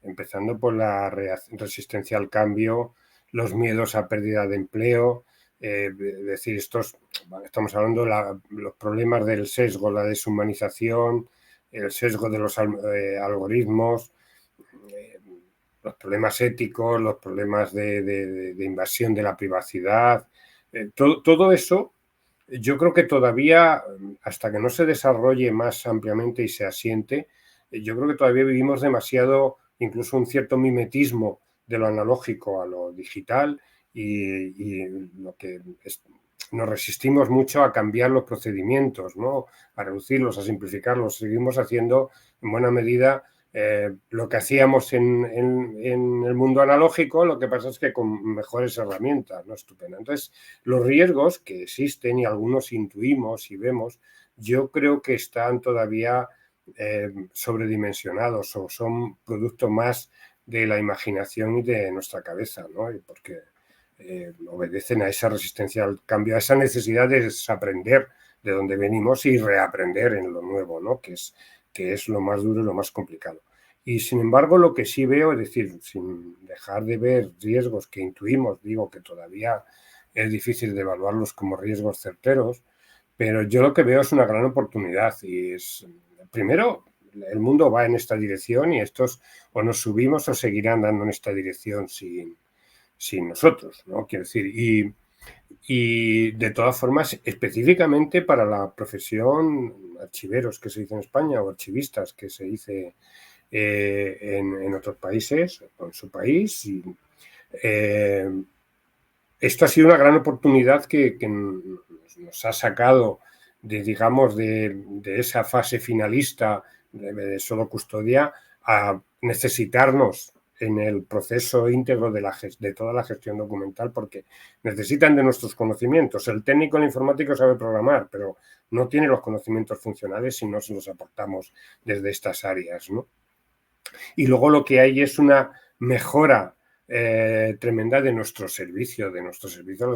Empezando por la resistencia al cambio, los miedos a pérdida de empleo, es decir, estamos hablando de los problemas del sesgo, la deshumanización, el sesgo de los algoritmos, los problemas éticos, los problemas de invasión de la privacidad, todo eso. Yo creo que todavía, hasta que no se desarrolle más ampliamente y se asiente, yo creo que todavía vivimos demasiado, incluso un cierto mimetismo de lo analógico a lo digital y lo que nos resistimos mucho a cambiar los procedimientos, ¿no? A reducirlos, a simplificarlos. Seguimos haciendo en buena medida lo que hacíamos en el mundo analógico, lo que pasa es que con mejores herramientas, ¿no? Estupendo. Entonces, los riesgos que existen y algunos intuimos y vemos, yo creo que están todavía sobredimensionados o son producto más de la imaginación y de nuestra cabeza, ¿no? Porque obedecen a esa resistencia al cambio, a esa necesidad de desaprender de donde venimos y reaprender en lo nuevo, ¿no? Que es lo más duro y lo más complicado. Y sin embargo, lo que sí veo, es decir, sin dejar de ver riesgos que intuimos, digo que todavía es difícil de evaluarlos como riesgos certeros, pero yo lo que veo es una gran oportunidad y es, primero, el mundo va en esta dirección y estos o nos subimos o seguirán dando en esta dirección sin nosotros, ¿no? Quiero decir, y de todas formas, específicamente para la profesión archiveros, que se dice en España, o archivistas, que se dice en otros países, o en su país. Esto ha sido una gran oportunidad que nos ha sacado digamos, de esa fase finalista de solo custodia a necesitarnos en el proceso íntegro de toda la gestión documental, porque necesitan de nuestros conocimientos. El técnico, el informático sabe programar, pero no tiene los conocimientos funcionales si no se los aportamos desde estas áreas, ¿no? Y luego lo que hay es una mejora tremenda de nuestro servicio a la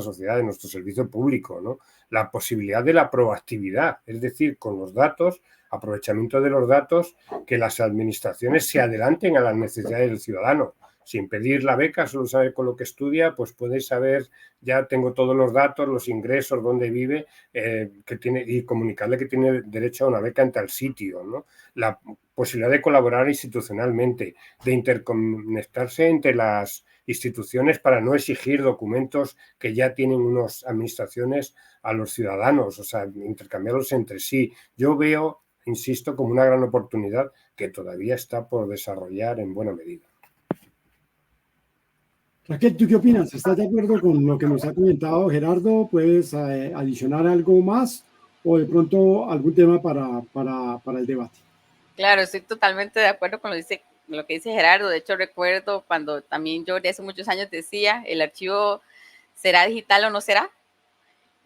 sociedad, de nuestro servicio público, ¿no? La posibilidad de la proactividad, es decir, con los datos, aprovechamiento de los datos, que las administraciones se adelanten a las necesidades del ciudadano. Sin pedir la beca, solo saber con lo que estudia, pues puede saber, ya tengo todos los datos, los ingresos, dónde vive, que tiene, y comunicarle que tiene derecho a una beca en tal sitio, ¿no? La posibilidad de colaborar institucionalmente, de interconectarse entre las instituciones para no exigir documentos que ya tienen unas administraciones a los ciudadanos, o sea, intercambiarlos entre sí. Yo veo, insisto, como una gran oportunidad que todavía está por desarrollar en buena medida. Raquel, ¿tú qué opinas? ¿Estás de acuerdo con lo que nos ha comentado Gerardo? ¿Puedes adicionar algo más o de pronto algún tema para el debate? Claro, estoy totalmente de acuerdo con lo que dice Gerardo. De hecho, recuerdo cuando también yo de hace muchos años decía, ¿el archivo será digital o no será?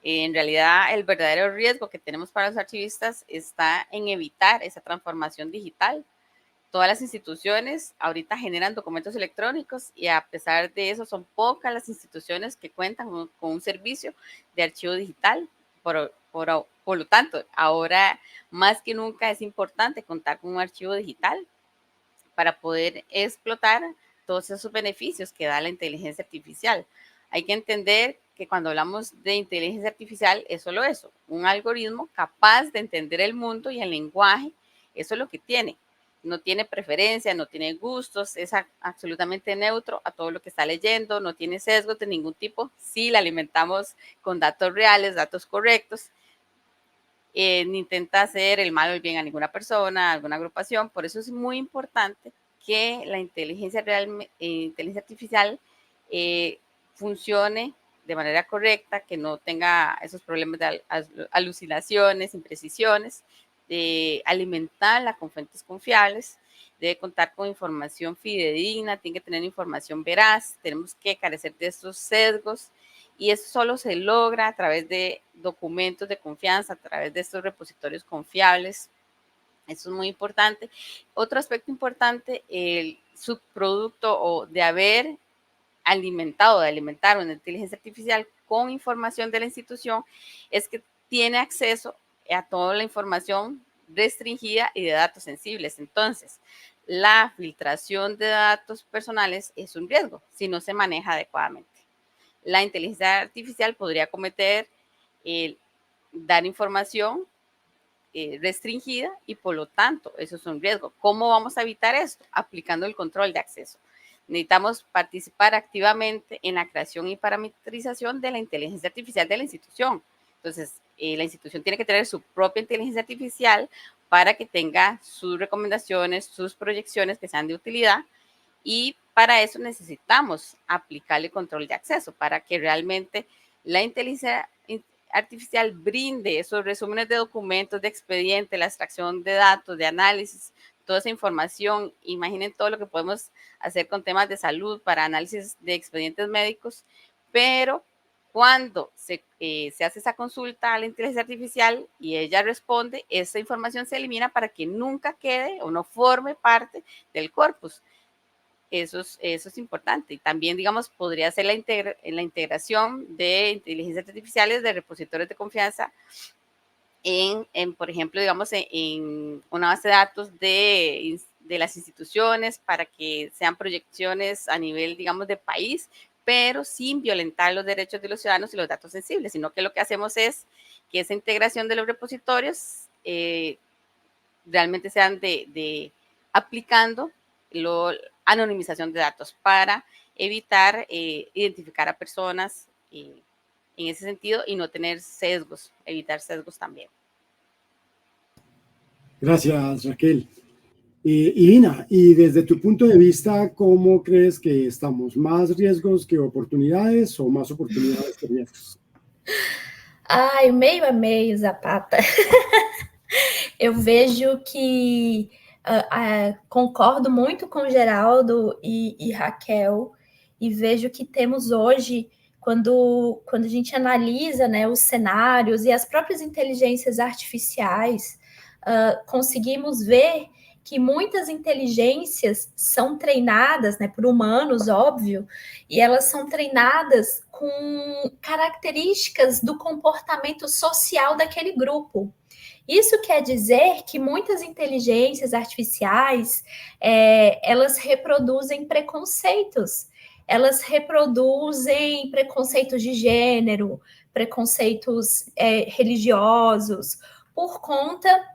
En realidad, el verdadero riesgo que tenemos para los archivistas está en evitar esa transformación digital. Todas las instituciones ahorita generan documentos electrónicos y a pesar de eso son pocas las instituciones que cuentan con un servicio de archivo digital. Por lo tanto, ahora más que nunca es importante contar con un archivo digital para poder explotar todos esos beneficios que da la inteligencia artificial. Hay que entender que cuando hablamos de inteligencia artificial es solo eso, un algoritmo capaz de entender el mundo y el lenguaje. Eso es lo que tiene. No tiene preferencia, no tiene gustos, es absolutamente neutro a todo lo que está leyendo, no tiene sesgos de ningún tipo. Sí, la alimentamos con datos reales, datos correctos. Ni intenta hacer el mal o el bien a ninguna persona, a alguna agrupación. Por eso es muy importante que la inteligencia artificial funcione de manera correcta, que no tenga esos problemas de alucinaciones, imprecisiones, de alimentarla con fuentes confiables, debe contar con información fidedigna, tiene que tener información veraz, tenemos que carecer de estos sesgos, y eso solo se logra a través de documentos de confianza, a través de estos repositorios confiables. Eso es muy importante. Otro aspecto importante, el subproducto o de haber alimentar una inteligencia artificial con información de la institución, es que tiene acceso a toda la información restringida y de datos sensibles. Entonces, la filtración de datos personales es un riesgo si no se maneja adecuadamente. La inteligencia artificial podría cometer dar información restringida y por lo tanto eso es un riesgo. ¿Cómo vamos a evitar esto? Aplicando el control de acceso. Necesitamos participar activamente en la creación y parametrización de la inteligencia artificial de la institución. Entonces, la institución tiene que tener su propia inteligencia artificial para que tenga sus recomendaciones, sus proyecciones que sean de utilidad, y para eso necesitamos aplicarle control de acceso para que realmente la inteligencia artificial brinde esos resúmenes de documentos, de expedientes, la extracción de datos, de análisis, toda esa información. Imaginen todo lo que podemos hacer con temas de salud para análisis de expedientes médicos, pero cuando se hace esa consulta a la inteligencia artificial y ella responde, esa información se elimina para que nunca quede o no forme parte del corpus. Eso es importante. Y también, digamos, podría ser la integración de inteligencias artificiales de repositorios de confianza por ejemplo, digamos, en una base de datos de las instituciones para que sean proyecciones a nivel, digamos, de país, pero sin violentar los derechos de los ciudadanos y los datos sensibles, sino que lo que hacemos es que esa integración de los repositorios realmente sean aplicando la anonimización de datos para evitar identificar a personas en ese sentido y no tener sesgos, evitar sesgos también. Gracias, Raquel. Irina, y desde tu punto de vista, ¿cómo crees que estamos? ¿Más riesgos que oportunidades o más oportunidades que riesgos? Ai, meio a meio, Zapata. Eu vejo que concordo muito com Geraldo e Raquel, e vejo que temos hoje, quando a gente analisa, né, os cenários e as próprias inteligências artificiais, conseguimos ver que muitas inteligências são treinadas, né, por humanos, óbvio, e elas são treinadas com características do comportamento social daquele grupo. Isso quer dizer que muitas inteligências artificiais, elas reproduzem preconceitos. Elas reproduzem preconceitos de gênero, preconceitos religiosos, por conta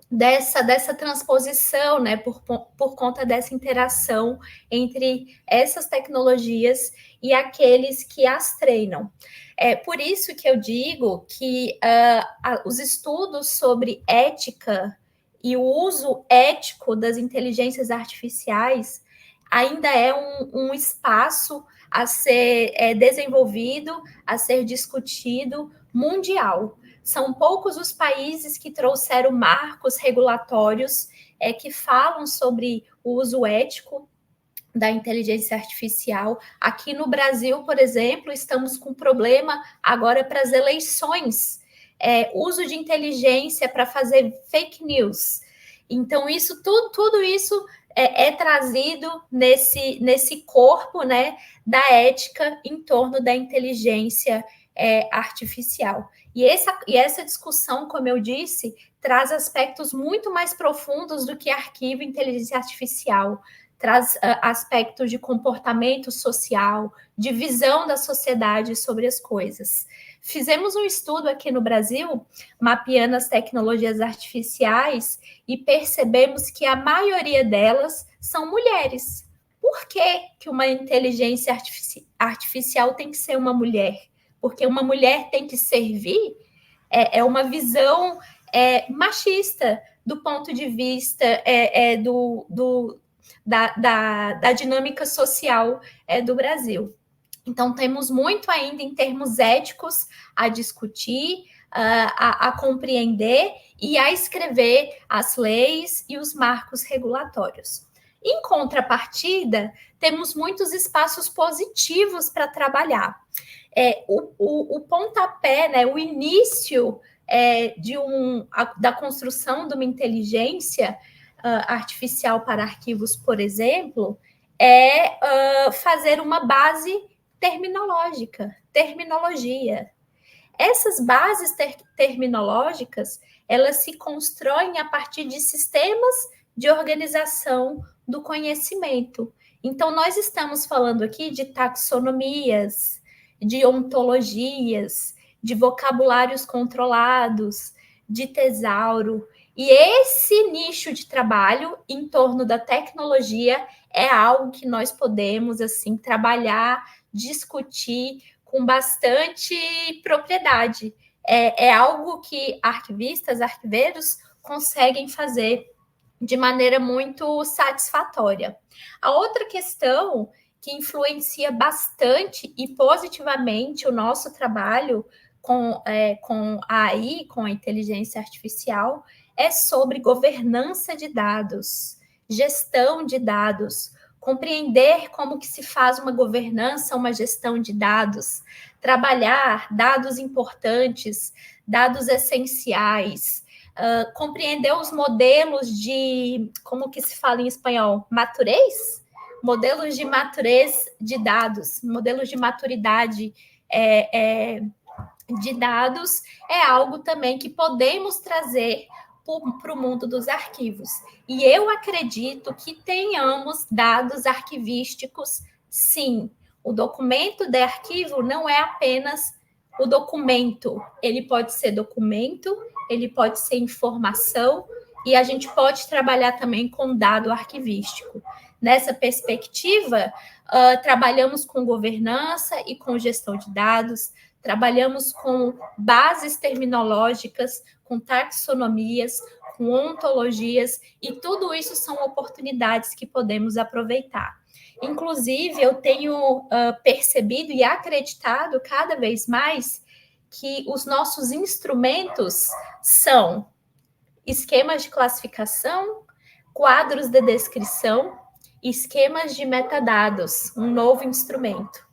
dessa transposição, né, por conta dessa interação entre essas tecnologias e aqueles que as treinam. É por isso que eu digo que os estudos sobre ética e o uso ético das inteligências artificiais ainda é um espaço a ser desenvolvido, a ser discutido mundial. São poucos os países que trouxeram marcos regulatórios que falam sobre o uso ético da inteligência artificial. Aqui no Brasil, por exemplo, estamos com problema agora para as eleições, uso de inteligência para fazer fake news. Então, isso tudo isso é trazido nesse corpo, né, da ética em torno da inteligência artificial. E essa discussão, como eu disse, traz aspectos muito mais profundos do que arquivo e inteligência artificial. traz aspectos de comportamento social, de visão da sociedade sobre as coisas. Fizemos um estudo aqui no Brasil, mapeando as tecnologias artificiais, e percebemos que a maioria delas são mulheres. Por que uma inteligência artificial tem que ser uma mulher? Porque uma mulher tem que servir? É uma visão machista do ponto de vista da dinâmica social do Brasil. Então, temos muito ainda em termos éticos a discutir, a compreender e a escrever as leis e os marcos regulatórios. Em contrapartida, temos muitos espaços positivos para trabalhar. O pontapé, né, o início da construção de uma inteligência artificial para arquivos, por exemplo, fazer uma base terminologia. Essas bases terminológicas, elas se constroem a partir de sistemas de organização do conhecimento. Então, nós estamos falando aqui de taxonomias, de ontologias, de vocabulários controlados, de tesauro. E esse nicho de trabalho em torno da tecnologia é algo que nós podemos, assim, trabalhar, discutir com bastante propriedade. É algo que arquivistas, arquiveiros conseguem fazer de maneira muito satisfatória. A outra questão que influencia bastante e positivamente o nosso trabalho com a AI, com a inteligência artificial, é sobre governança de dados, gestão de dados, compreender como que se faz uma governança, uma gestão de dados, trabalhar dados importantes, dados essenciais, compreender os modelos de, como que se fala em espanhol, maturez? Modelos de maturez de dados, modelos de maturidade de dados, é algo também que podemos trazer para o mundo dos arquivos. E eu acredito que tenhamos dados arquivísticos, sim. O documento de arquivo não é apenas o documento. Ele pode ser documento, ele pode ser informação, e a gente pode trabalhar também com dado arquivístico. Nessa perspectiva, trabalhamos com governança e com gestão de dados, trabalhamos com bases terminológicas, com taxonomias, com ontologias, e tudo isso são oportunidades que podemos aproveitar. Inclusive, eu tenho percebido e acreditado cada vez mais que os nossos instrumentos são esquemas de classificação, quadros de descrição, esquemas de metadados, um novo instrumento,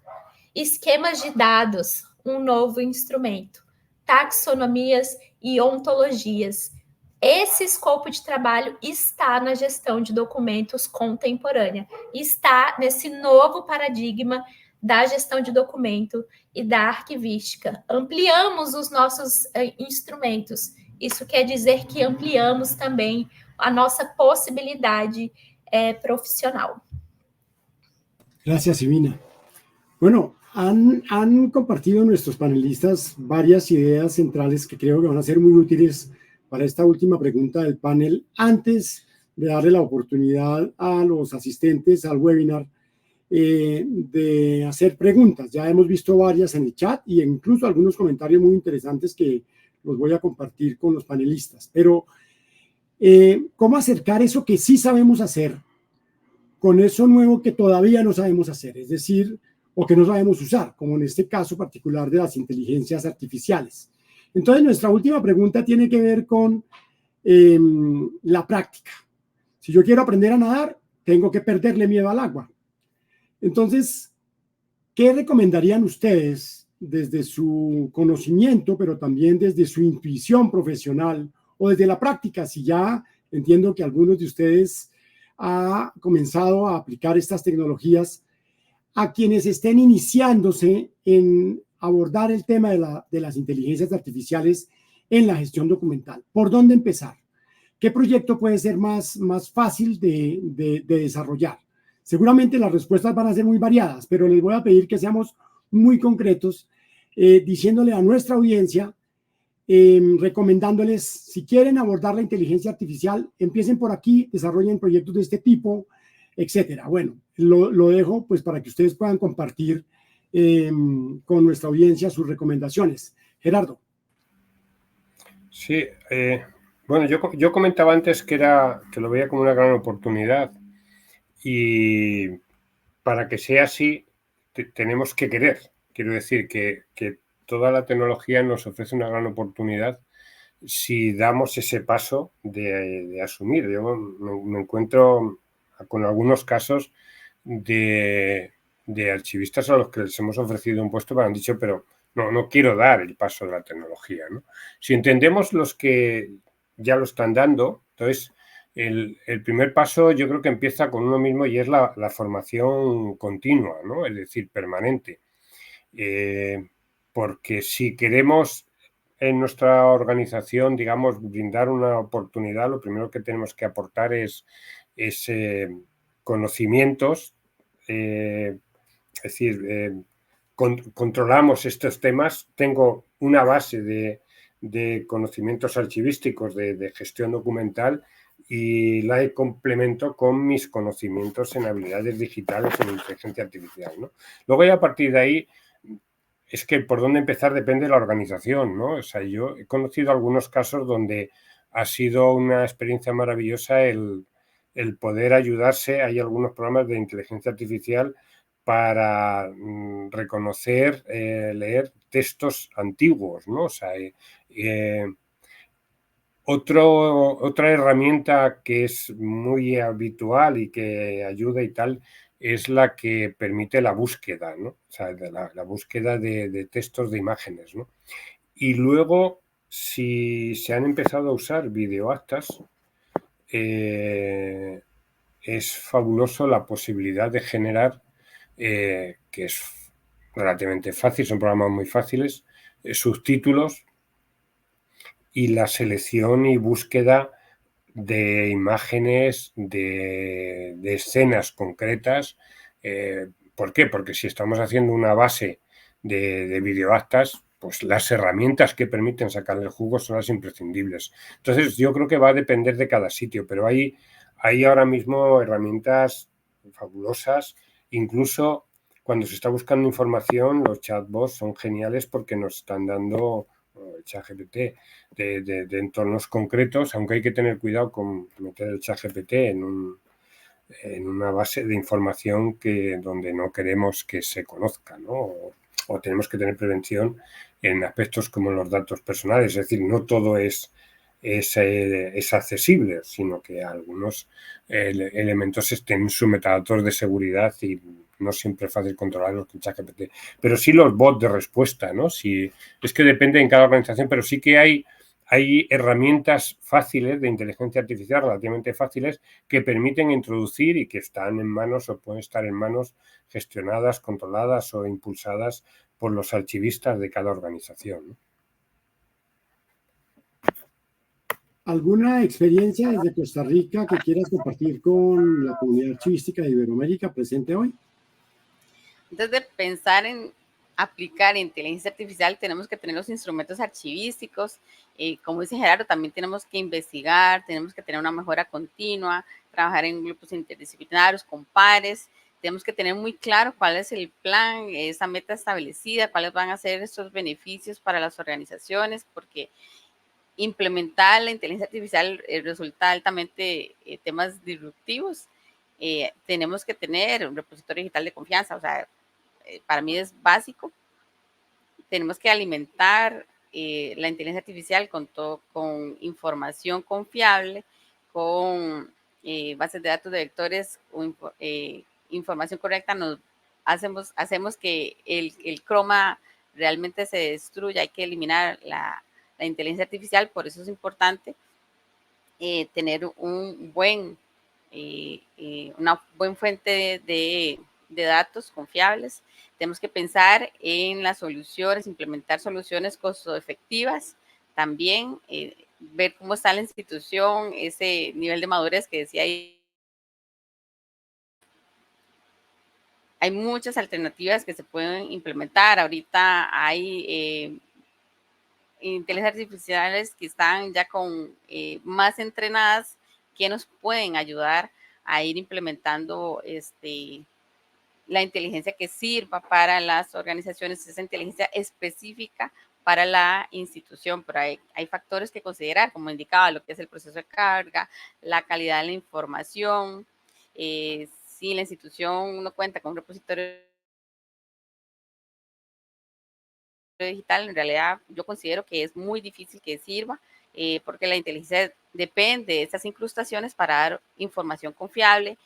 esquemas de dados, um novo instrumento, taxonomias e ontologias. Esse escopo de trabalho está na gestão de documentos contemporânea, está nesse novo paradigma da gestão de documento e da arquivística. Ampliamos os nossos instrumentos. Isso quer dizer que ampliamos também a nossa possibilidade profesional. Gracias, Silvina. Bueno, han compartido nuestros panelistas varias ideas centrales que creo que van a ser muy útiles para esta última pregunta del panel. Antes de darle la oportunidad a los asistentes al webinar de hacer preguntas, ya hemos visto varias en el chat y incluso algunos comentarios muy interesantes que los voy a compartir con los panelistas. Pero, ¿cómo acercar eso que sí sabemos hacer con eso nuevo que todavía no sabemos hacer? Es decir, o que no sabemos usar, como en este caso particular de las inteligencias artificiales. Entonces, nuestra última pregunta tiene que ver con la práctica. Si yo quiero aprender a nadar, tengo que perderle miedo al agua. Entonces, ¿qué recomendarían ustedes desde su conocimiento, pero también desde su intuición profesional o desde la práctica? Si ya entiendo que algunos de ustedes han comenzado a aplicar estas tecnologías, a quienes estén iniciándose en abordar el tema de las inteligencias artificiales en la gestión documental. ¿Por dónde empezar? ¿Qué proyecto puede ser más fácil de desarrollar? Seguramente las respuestas van a ser muy variadas, pero les voy a pedir que seamos muy concretos, diciéndole a nuestra audiencia, recomendándoles, si quieren abordar la inteligencia artificial, empiecen por aquí, desarrollen proyectos de este tipo, etcétera. Bueno, lo dejo pues para que ustedes puedan compartir con nuestra audiencia sus recomendaciones. Gerardo. Sí, bueno, yo comentaba antes que lo veía como una gran oportunidad, y para que sea así tenemos que querer. Quiero decir que toda la tecnología nos ofrece una gran oportunidad si damos ese paso de asumir. Yo me encuentro con algunos casos de archivistas a los que les hemos ofrecido un puesto, pero han dicho, pero no quiero dar el paso de la tecnología, ¿no? Si entendemos los que ya lo están dando, entonces el primer paso yo creo que empieza con uno mismo, y es la formación continua, ¿no? Es decir, permanente. Porque si queremos en nuestra organización, digamos, brindar una oportunidad, lo primero que tenemos que aportar es conocimientos, es decir, controlamos estos temas, tengo una base de conocimientos archivísticos, de gestión documental, y la complemento con mis conocimientos en habilidades digitales, en inteligencia artificial, ¿no? Luego, ya a partir de ahí, es que por dónde empezar depende de la organización, ¿no? O sea, yo he conocido algunos casos donde ha sido una experiencia maravillosa el poder ayudarse. Hay algunos programas de inteligencia artificial para reconocer, leer textos antiguos, ¿no? O sea, otra herramienta que es muy habitual y que ayuda y tal es la que permite la búsqueda, ¿no? O sea, la búsqueda de textos, de imágenes, ¿no? Y luego, si se han empezado a usar videoactas, es fabuloso la posibilidad de generar, que es relativamente fácil, son programas muy fáciles, subtítulos, y la selección y búsqueda de imágenes, de escenas concretas. ¿Por qué? Porque si estamos haciendo una base de videoactas, pues las herramientas que permiten sacarle el jugo son las imprescindibles. Entonces, yo creo que va a depender de cada sitio, pero hay ahora mismo herramientas fabulosas. Incluso cuando se está buscando información, los chatbots son geniales porque nos están dando, el ChatGPT, de entornos concretos, aunque hay que tener cuidado con meter el ChatGPT en una base de información donde no queremos que se conozca, ¿no? O tenemos que tener prevención en aspectos como los datos personales. Es decir, no todo es accesible, sino que algunos elementos estén en su metadatos de seguridad, y no siempre es fácil controlarlos con ChatGPT. Pero sí los bots de respuesta, ¿no? Sí, es que depende en cada organización, pero sí que hay herramientas fáciles de inteligencia artificial, relativamente fáciles, que permiten introducir y que están en manos o pueden estar en manos gestionadas, controladas o impulsadas por los archivistas de cada organización, ¿no? ¿Alguna experiencia desde Costa Rica que quieras compartir con la comunidad archivística de Iberoamérica presente hoy? Antes de pensar en aplicar inteligencia artificial, tenemos que tener los instrumentos archivísticos. Como dice Gerardo, también tenemos que investigar, tenemos que tener una mejora continua, trabajar en grupos interdisciplinarios, con pares. Tenemos que tener muy claro cuál es el plan, esa meta establecida, cuáles van a ser estos beneficios para las organizaciones, porque implementar la inteligencia artificial resulta altamente temas disruptivos. Tenemos que tener un repositorio digital de confianza, o sea, para mí es básico. Tenemos que alimentar la inteligencia artificial con información confiable, con bases de datos de vectores, información correcta. Hacemos que el croma realmente se destruya. Hay que eliminar la inteligencia artificial. Por eso es importante tener una buena fuente de datos confiables. Tenemos que pensar en las soluciones, implementar soluciones costo efectivas, también ver cómo está la institución, ese nivel de madurez que decía ahí. hay muchas alternativas que se pueden implementar. Ahorita hay inteligencias artificiales que están ya con más entrenadas que nos pueden ayudar a ir implementando la inteligencia que sirva para las organizaciones, esa inteligencia específica para la institución, pero hay factores que considerar, como indicaba, lo que es el proceso de carga, la calidad de la información, si la institución no cuenta con un repositorio digital, en realidad yo considero que es muy difícil que sirva, porque la inteligencia depende de esas incrustaciones para dar información confiable,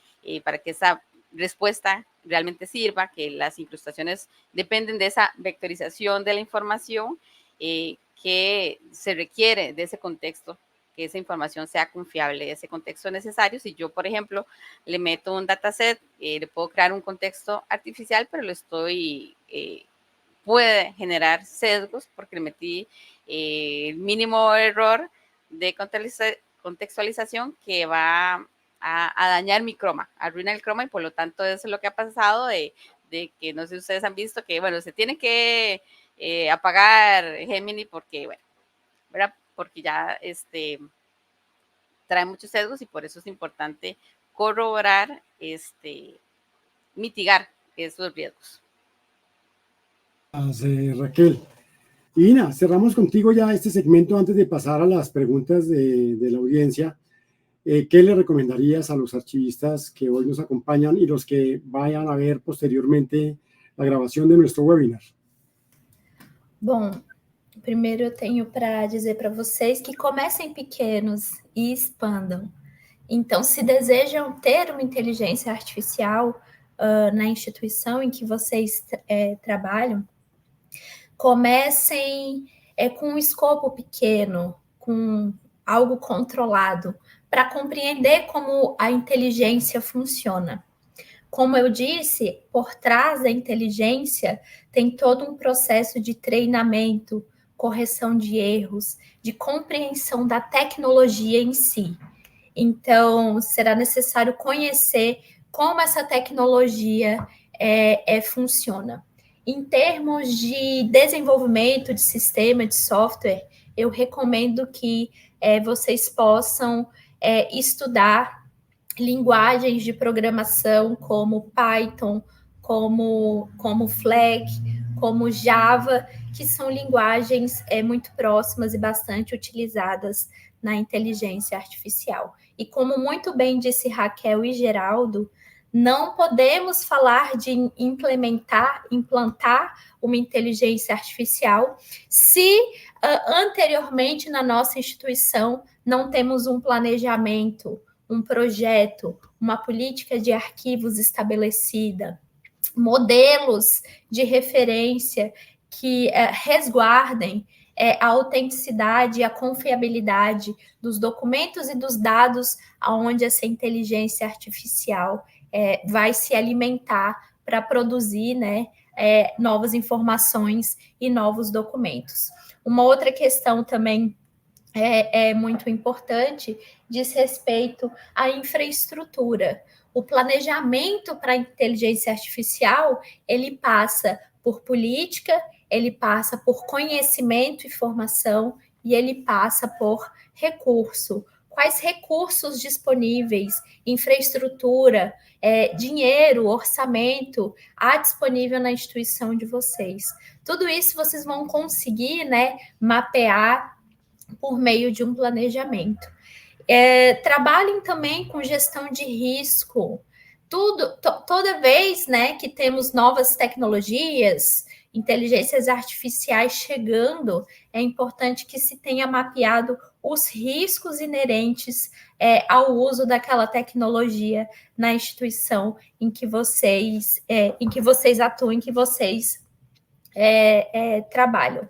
para que esa respuesta realmente sirva, que las incrustaciones dependen de esa vectorización de la información que se requiere de ese contexto, que esa información sea confiable, ese contexto necesario. Si yo, por ejemplo, le meto un dataset, le puedo crear un contexto artificial, pero lo puede generar sesgos porque le metí el mínimo error de contextualización que va a dañar mi croma, arruinar el croma, y por lo tanto eso es lo que ha pasado de que no sé si ustedes han visto que, bueno, se tiene que apagar Gemini porque, bueno, ¿verdad? Porque ya trae muchos sesgos, y por eso es importante corroborar, mitigar esos riesgos. Raquel. Ina, cerramos contigo ya este segmento antes de pasar a las preguntas de la audiencia. ¿Qué le recomendarías a los archivistas que hoy nos acompañan y los que vayan a ver posteriormente la grabação de nuestro webinar? Bom, primeiro eu tenho para dizer para vocês que comecem pequenos e expandam. Então, se desejam ter uma inteligência artificial na instituição em que vocês trabalham, comecem com um escopo pequeno, com algo controlado, para compreender como a inteligência funciona. Como eu disse, por trás da inteligência tem todo um processo de treinamento, correção de erros, de compreensão da tecnologia em si. Então, será necessário conhecer como essa tecnologia funciona. Em termos de desenvolvimento de sistema, de software, eu recomendo que vocês possam estudar linguagens de programação como Python, como Flag, como Java, que são linguagens muito próximas e bastante utilizadas na inteligência artificial. E como muito bem disse Raquel e Geraldo, não podemos falar de implantar uma inteligência artificial se anteriormente na nossa instituição não temos um planejamento, um projeto, uma política de arquivos estabelecida, modelos de referência que resguardem a autenticidade e a confiabilidade dos documentos e dos dados aonde essa inteligência artificial vai se alimentar para produzir, novas informações e novos documentos. Uma outra questão também muito importante diz respeito à infraestrutura. O planejamento para a inteligência artificial, ele passa por política, ele passa por conhecimento e formação, e ele passa por recurso. Quais recursos disponíveis, infraestrutura, dinheiro, orçamento há disponível na instituição de vocês? Tudo isso vocês vão conseguir, mapear por meio de um planejamento. Trabalhem também com gestão de risco. Toda vez que temos novas tecnologias, inteligências artificiais chegando, é importante que se tenha mapeado os riscos inerentes ao uso daquela tecnologia na instituição em que vocês atuam, em que vocês trabalham.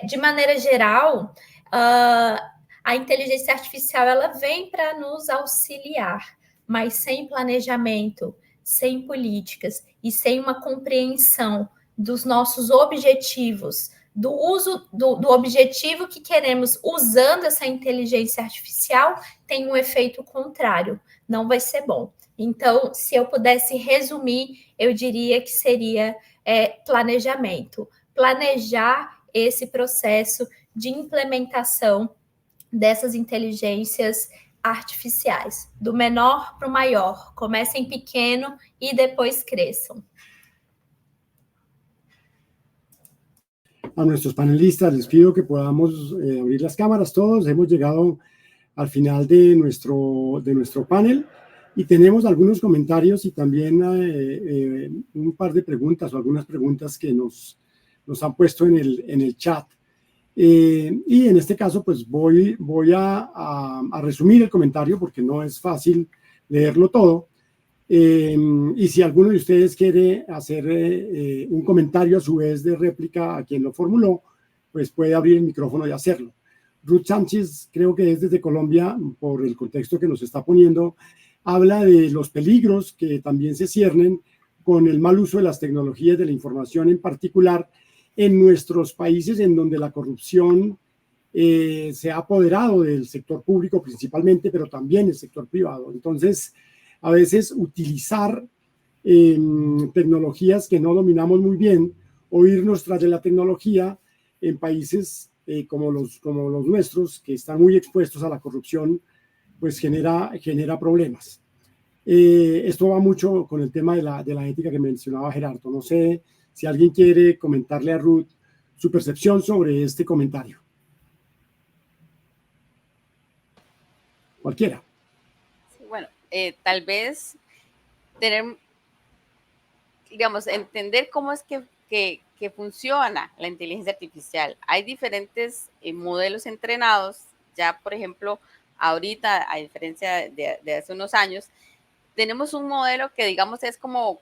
De maneira geral, a inteligência artificial ela vem para nos auxiliar, mas sem planejamento, sem políticas e sem uma compreensão dos nossos objetivos, do uso do objetivo que queremos usando essa inteligência artificial, tem um efeito contrário, não vai ser bom. Então, se eu pudesse resumir, eu diria que seria planejamento. Planejar esse processo de implementação dessas inteligências artificiais, do menor para o maior. Comecem pequeno e depois cresçam. A nuestros panelistas les pido que podamos abrir las cámaras todos. Hemos llegado al final de nuestro panel y tenemos algunos comentarios y también un par de preguntas o algunas preguntas que nos han puesto en el chat. Y en este caso, pues voy a resumir el comentario porque no es fácil leerlo todo. Y si alguno de ustedes quiere hacer un comentario a su vez de réplica a quien lo formuló, pues puede abrir el micrófono y hacerlo. Ruth Sánchez, creo que es desde Colombia, por el contexto que nos está poniendo, habla de los peligros que también se ciernen con el mal uso de las tecnologías de la información, en particular en nuestros países en donde la corrupción se ha apoderado del sector público principalmente, pero también el sector privado. Entonces, a veces utilizar tecnologías que no dominamos muy bien o irnos tras de la tecnología en países como los nuestros, que están muy expuestos a la corrupción, pues genera problemas. Esto va mucho con el tema de la ética que mencionaba Gerardo. No sé si alguien quiere comentarle a Ruth su percepción sobre este comentario. Cualquiera. Sí, bueno, tal vez entender cómo es que funciona la inteligencia artificial. Hay diferentes modelos entrenados. Ya, por ejemplo, ahorita, a diferencia de hace unos años, tenemos un modelo que, digamos, es como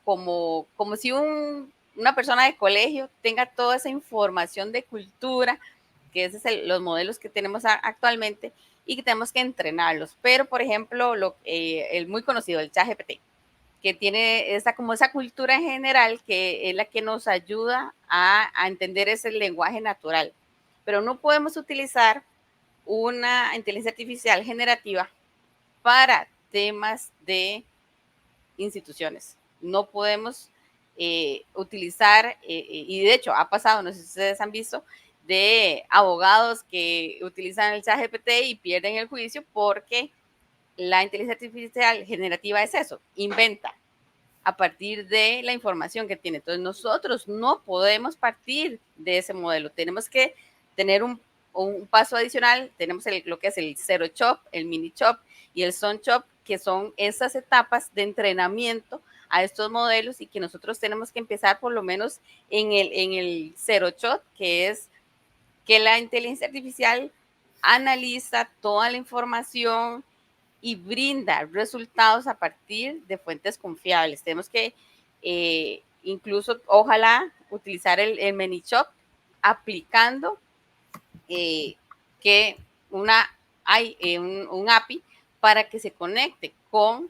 si una persona de colegio tenga toda esa información de cultura, que esos son los modelos que tenemos actualmente y que tenemos que entrenarlos. Pero, por ejemplo, el muy conocido, el ChatGPT, que tiene esa cultura en general, que es la que nos ayuda a entender ese lenguaje natural. Pero no podemos utilizar una inteligencia artificial generativa para temas de instituciones. No podemos utilizar, y de hecho ha pasado, no sé si ustedes han visto, de abogados que utilizan el ChatGPT y pierden el juicio porque la inteligencia artificial generativa es eso, inventa a partir de la información que tiene. Entonces nosotros no podemos partir de ese modelo, tenemos que tener un paso adicional. Tenemos lo que es el Zero Chop, el Mini Chop y el Son Chop, que son esas etapas de entrenamiento a estos modelos y que nosotros tenemos que empezar por lo menos en el Zero Chop, que es que la inteligencia artificial analiza toda la información y brinda resultados a partir de fuentes confiables. Tenemos que incluso, ojalá, utilizar el Mini Chop aplicando que hay un API para que se conecte con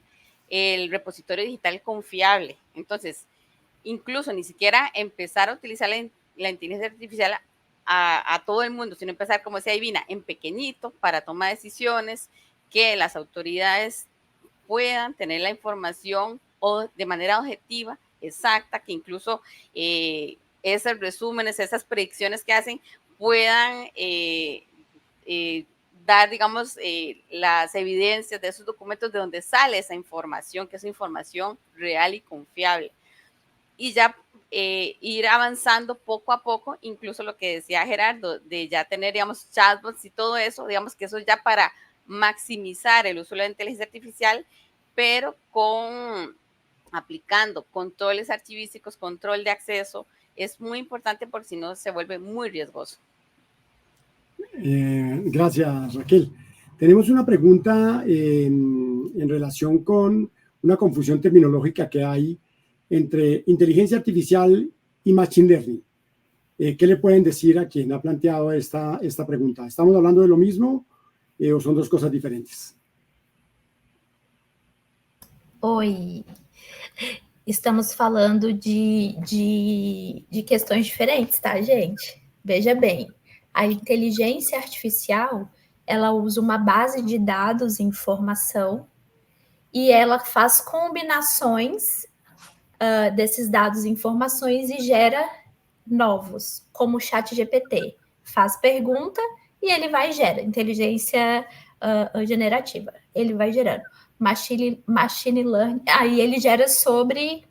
el repositorio digital confiable. Entonces, incluso ni siquiera empezar a utilizar la inteligencia artificial a todo el mundo, sino empezar, como decía Divina, en pequeñito para tomar decisiones, que las autoridades puedan tener la información de manera objetiva, exacta, que incluso esos resúmenes, esas predicciones que hacen puedan dar, digamos, las evidencias de esos documentos de donde sale esa información, que es información real y confiable. Y ya ir avanzando poco a poco, incluso lo que decía Gerardo, de ya tener, digamos, chatbots y todo eso, digamos que eso ya para maximizar el uso de la inteligencia artificial, pero aplicando controles archivísticos, control de acceso, es muy importante porque si no se vuelve muy riesgoso. Gracias, Raquel. Tenemos una pregunta en relación con una confusión terminológica que hay entre inteligencia artificial y machine learning. ¿Qué le pueden decir a quien ha planteado esta pregunta? ¿Estamos hablando de lo mismo o son dos cosas diferentes? Oi, estamos falando de questões diferentes, tá, gente? Veja bem, a inteligência artificial, ela usa uma base de dados e informação e ela faz combinações desses dados e informações e gera novos, como o ChatGPT. Faz pergunta e ele vai e gera. Inteligência generativa. Ele vai gerando. Machine learning. Aí ele gera sobre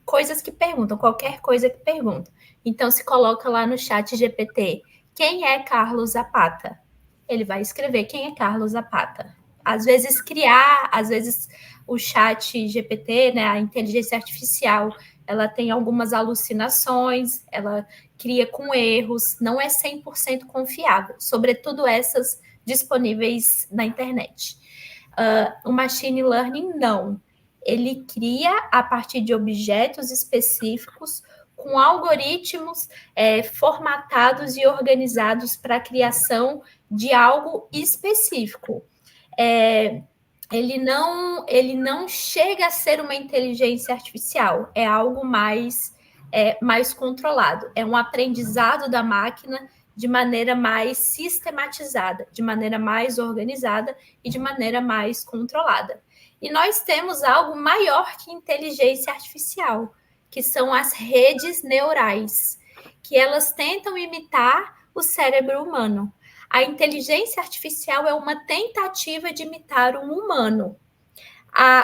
coisas que perguntam, qualquer coisa que pergunta. Então, se coloca lá no ChatGPT, quem é Carlos Zapata? Ele vai escrever quem é Carlos Zapata. Às vezes criar, às vezes o ChatGPT, né, a inteligência artificial, ela tem algumas alucinações, ela cria com erros, não é 100% confiável, sobretudo essas disponíveis na internet. O machine learning, não. Ele cria a partir de objetos específicos com algoritmos formatados e organizados para a criação de algo específico. Ele não chega a ser uma inteligência artificial, é algo mais controlado, é um aprendizado da máquina de maneira mais sistematizada, de maneira mais organizada e de maneira mais controlada. E nós temos algo maior que inteligência artificial, que são as redes neurais, que elas tentam imitar o cérebro humano. A inteligência artificial é uma tentativa de imitar um humano.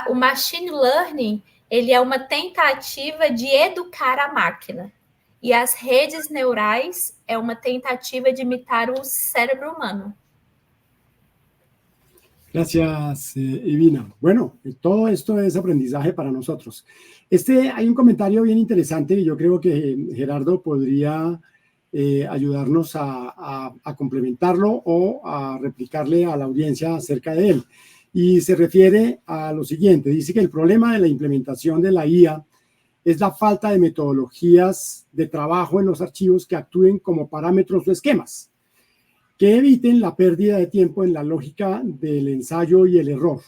O machine learning, ele é uma tentativa de educar a máquina. Y as redes neurais é uma tentativa de imitar o cérebro humano. Gracias, Ivina. Bueno, todo esto es aprendizaje para nosotros. Hay un comentario bien interesante que yo creo que Gerardo podría ayudarnos a complementarlo o a replicarle a la audiencia acerca de él. Y se refiere a lo siguiente. Dice que el problema de la implementación de la IA es la falta de metodologías de trabajo en los archivos que actúen como parámetros o esquemas, que eviten la pérdida de tiempo en la lógica del ensayo y el error.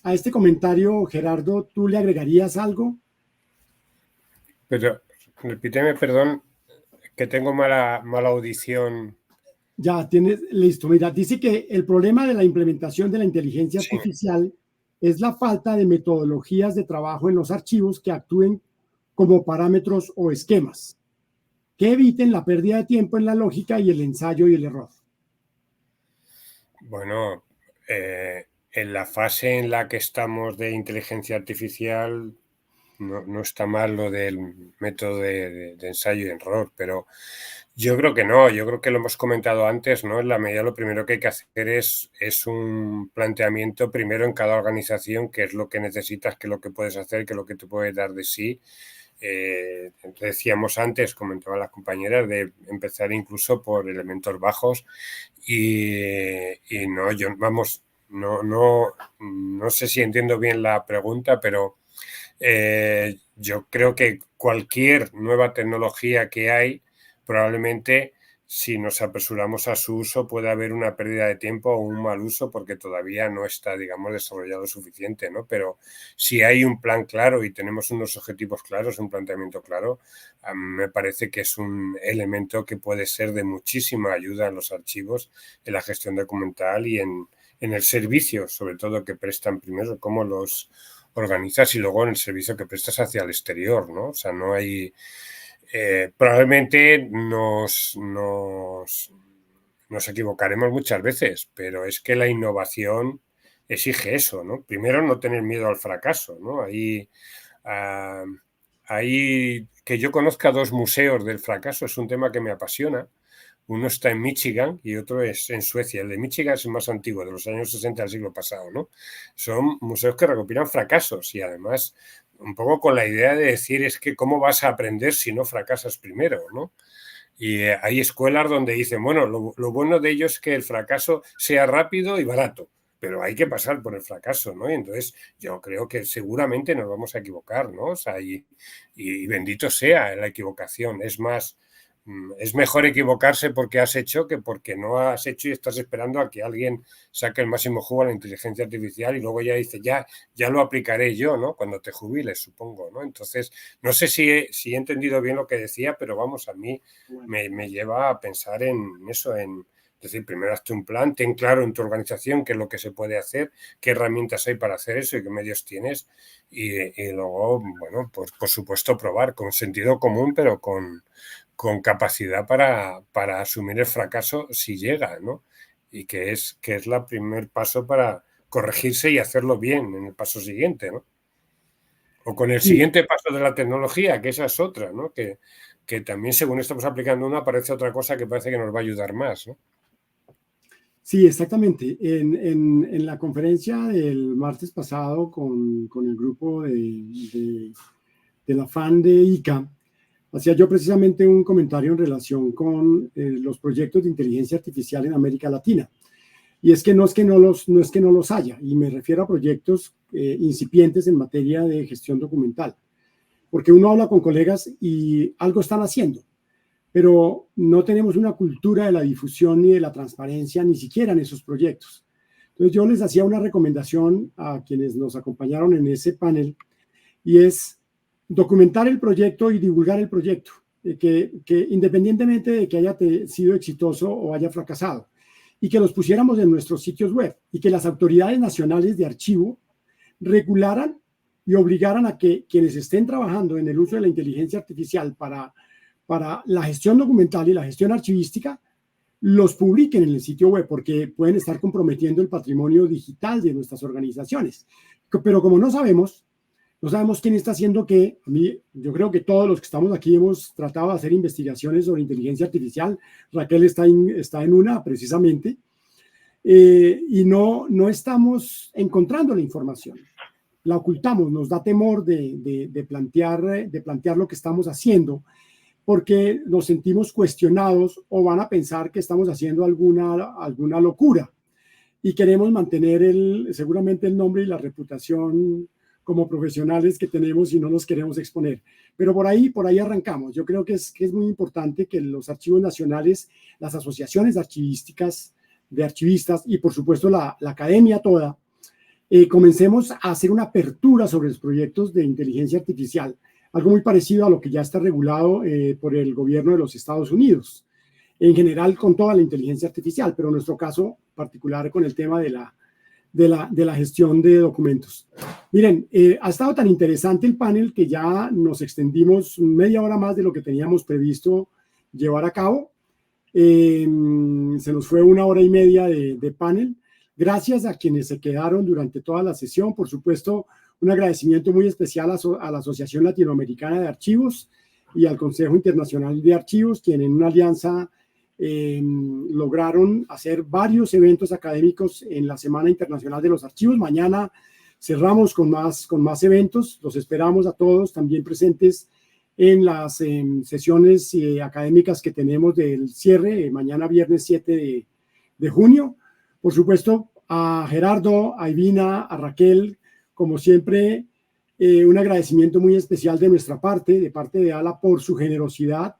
A este comentario, Gerardo, ¿tú le agregarías algo? Pero, repíteme, perdón, que tengo mala audición. Ya, tienes, listo. Mira, dice que el problema de la implementación de la inteligencia artificial es la falta de metodologías de trabajo en los archivos que actúen como parámetros o esquemas, que eviten la pérdida de tiempo en la lógica y el ensayo y el error. Bueno, en la fase en la que estamos de inteligencia artificial no está mal lo del método de ensayo y error, pero yo creo que no, yo creo que lo hemos comentado antes, ¿no? En la medida lo primero que hay que hacer es un planteamiento primero en cada organización, qué es lo que necesitas, qué es lo que puedes hacer, qué es lo que te puede dar de sí. Decíamos antes, comentaban las compañeras, de empezar incluso por elementos bajos y no, no sé si entiendo bien la pregunta, pero yo creo que cualquier nueva tecnología que hay, probablemente si nos apresuramos a su uso puede haber una pérdida de tiempo o un mal uso porque todavía no está, digamos, desarrollado suficiente, ¿no? Pero si hay un plan claro y tenemos unos objetivos claros, un planteamiento claro, me parece que es un elemento que puede ser de muchísima ayuda en los archivos, en la gestión documental y en el servicio, sobre todo, que prestan primero, cómo los organizas y luego en el servicio que prestas hacia el exterior, ¿no? O sea, no hay... probablemente nos equivocaremos muchas veces, pero es que la innovación exige eso, ¿no? Primero, no tener miedo al fracaso, ¿no? Ahí que yo conozca 2 museos del fracaso es un tema que me apasiona. Uno está en Michigan y otro es en Suecia. El de Michigan es el más antiguo, de los años 60 del siglo pasado, ¿no? Son museos que recopilan fracasos y además un poco con la idea de decir es que cómo vas a aprender si no fracasas primero, ¿no? Y hay escuelas donde dicen, bueno, lo bueno de ello es que el fracaso sea rápido y barato, pero hay que pasar por el fracaso, ¿no? Y entonces yo creo que seguramente nos vamos a equivocar, ¿no? O sea, y bendito sea la equivocación. Es más, es mejor equivocarse porque has hecho que porque no has hecho y estás esperando a que alguien saque el máximo jugo a la inteligencia artificial y luego ya dice, ya lo aplicaré yo, ¿no? Cuando te jubiles, supongo, ¿no? Entonces, no sé si he entendido bien lo que decía, pero vamos, a mí me lleva a pensar en eso, en Es decir, primero hazte un plan, ten claro en tu organización qué es lo que se puede hacer, qué herramientas hay para hacer eso y qué medios tienes. Y luego, bueno, pues por supuesto probar con sentido común, pero con capacidad para asumir el fracaso si llega, ¿no? Y que es el primer paso para corregirse y hacerlo bien en el paso siguiente, ¿no? O con el siguiente paso de la tecnología, que esa es otra, ¿no? Que también según estamos aplicando una aparece otra cosa que parece que nos va a ayudar más, ¿no? Sí, exactamente. En la conferencia del martes pasado con el grupo de la FAN de ICA, hacía yo precisamente un comentario en relación con los proyectos de inteligencia artificial en América Latina. Y es que no es que no los haya, y me refiero a proyectos incipientes en materia de gestión documental. Porque uno habla con colegas y algo están haciendo, pero no tenemos una cultura de la difusión ni de la transparencia, ni siquiera en esos proyectos. Entonces yo les hacía una recomendación a quienes nos acompañaron en ese panel, y es documentar el proyecto y divulgar el proyecto, que independientemente de que haya sido exitoso o haya fracasado, y que los pusiéramos en nuestros sitios web, y que las autoridades nacionales de archivo regularan y obligaran a que quienes estén trabajando en el uso de la inteligencia artificial para la gestión documental y la gestión archivística, los publiquen en el sitio web, porque pueden estar comprometiendo el patrimonio digital de nuestras organizaciones. Pero como no sabemos quién está haciendo qué, yo creo que todos los que estamos aquí hemos tratado de hacer investigaciones sobre inteligencia artificial. Raquel está en una precisamente, y no estamos encontrando la información. La ocultamos, nos da temor de plantear lo que estamos haciendo, porque nos sentimos cuestionados o van a pensar que estamos haciendo alguna locura, y queremos mantener seguramente el nombre y la reputación como profesionales que tenemos, y no nos queremos exponer. Pero por ahí arrancamos. Yo creo que es muy importante que los archivos nacionales, las asociaciones archivísticas, de archivistas y por supuesto la academia toda, comencemos a hacer una apertura sobre los proyectos de inteligencia artificial, algo muy parecido a lo que ya está regulado por el gobierno de los Estados Unidos, en general con toda la inteligencia artificial, pero en nuestro caso particular con el tema de la gestión de documentos. Miren, ha estado tan interesante el panel que ya nos extendimos media hora más de lo que teníamos previsto llevar a cabo. Se nos fue 1 hora y media de panel. Gracias a quienes se quedaron durante toda la sesión. Por supuesto, un agradecimiento muy especial a la Asociación Latinoamericana de Archivos y al Consejo Internacional de Archivos, quienes en una alianza lograron hacer varios eventos académicos en la Semana Internacional de los Archivos. Mañana cerramos con más eventos. Los esperamos a todos también presentes en las sesiones académicas que tenemos del cierre, mañana viernes 7 de junio. Por supuesto, a Gerardo, a Ivina, a Raquel, como siempre, un agradecimiento muy especial de nuestra parte, de parte de ALA, por su generosidad,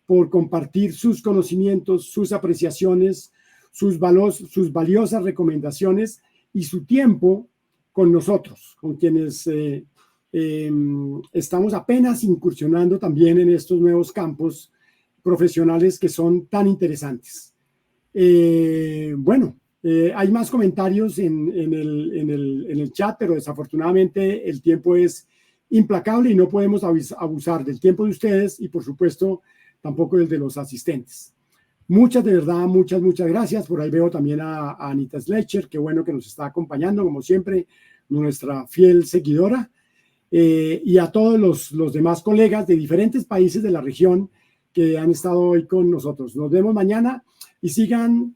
por compartir sus conocimientos, sus apreciaciones, sus valiosas recomendaciones y su tiempo con nosotros, con quienes estamos apenas incursionando también en estos nuevos campos profesionales que son tan interesantes. Bueno, hay más comentarios en el chat, pero desafortunadamente el tiempo es implacable y no podemos abusar del tiempo de ustedes y, por supuesto, tampoco el de los asistentes. Muchas gracias. Por ahí veo también a Anita Schlecher, qué bueno que nos está acompañando, como siempre, nuestra fiel seguidora, y a todos los demás colegas de diferentes países de la región que han estado hoy con nosotros. Nos vemos mañana y sigan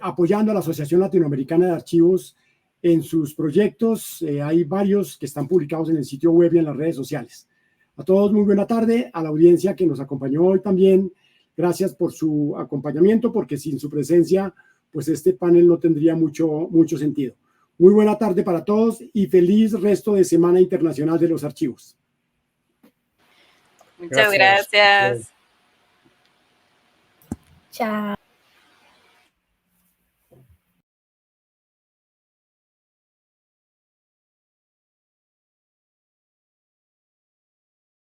apoyando a la Asociación Latinoamericana de Archivos en sus proyectos. Hay varios que están publicados en el sitio web y en las redes sociales. A todos muy buena tarde, a la audiencia que nos acompañó hoy también. Gracias por su acompañamiento, porque sin su presencia, pues este panel no tendría mucho sentido. Muy buena tarde para todos y feliz resto de Semana Internacional de los Archivos. Muchas gracias. Chao.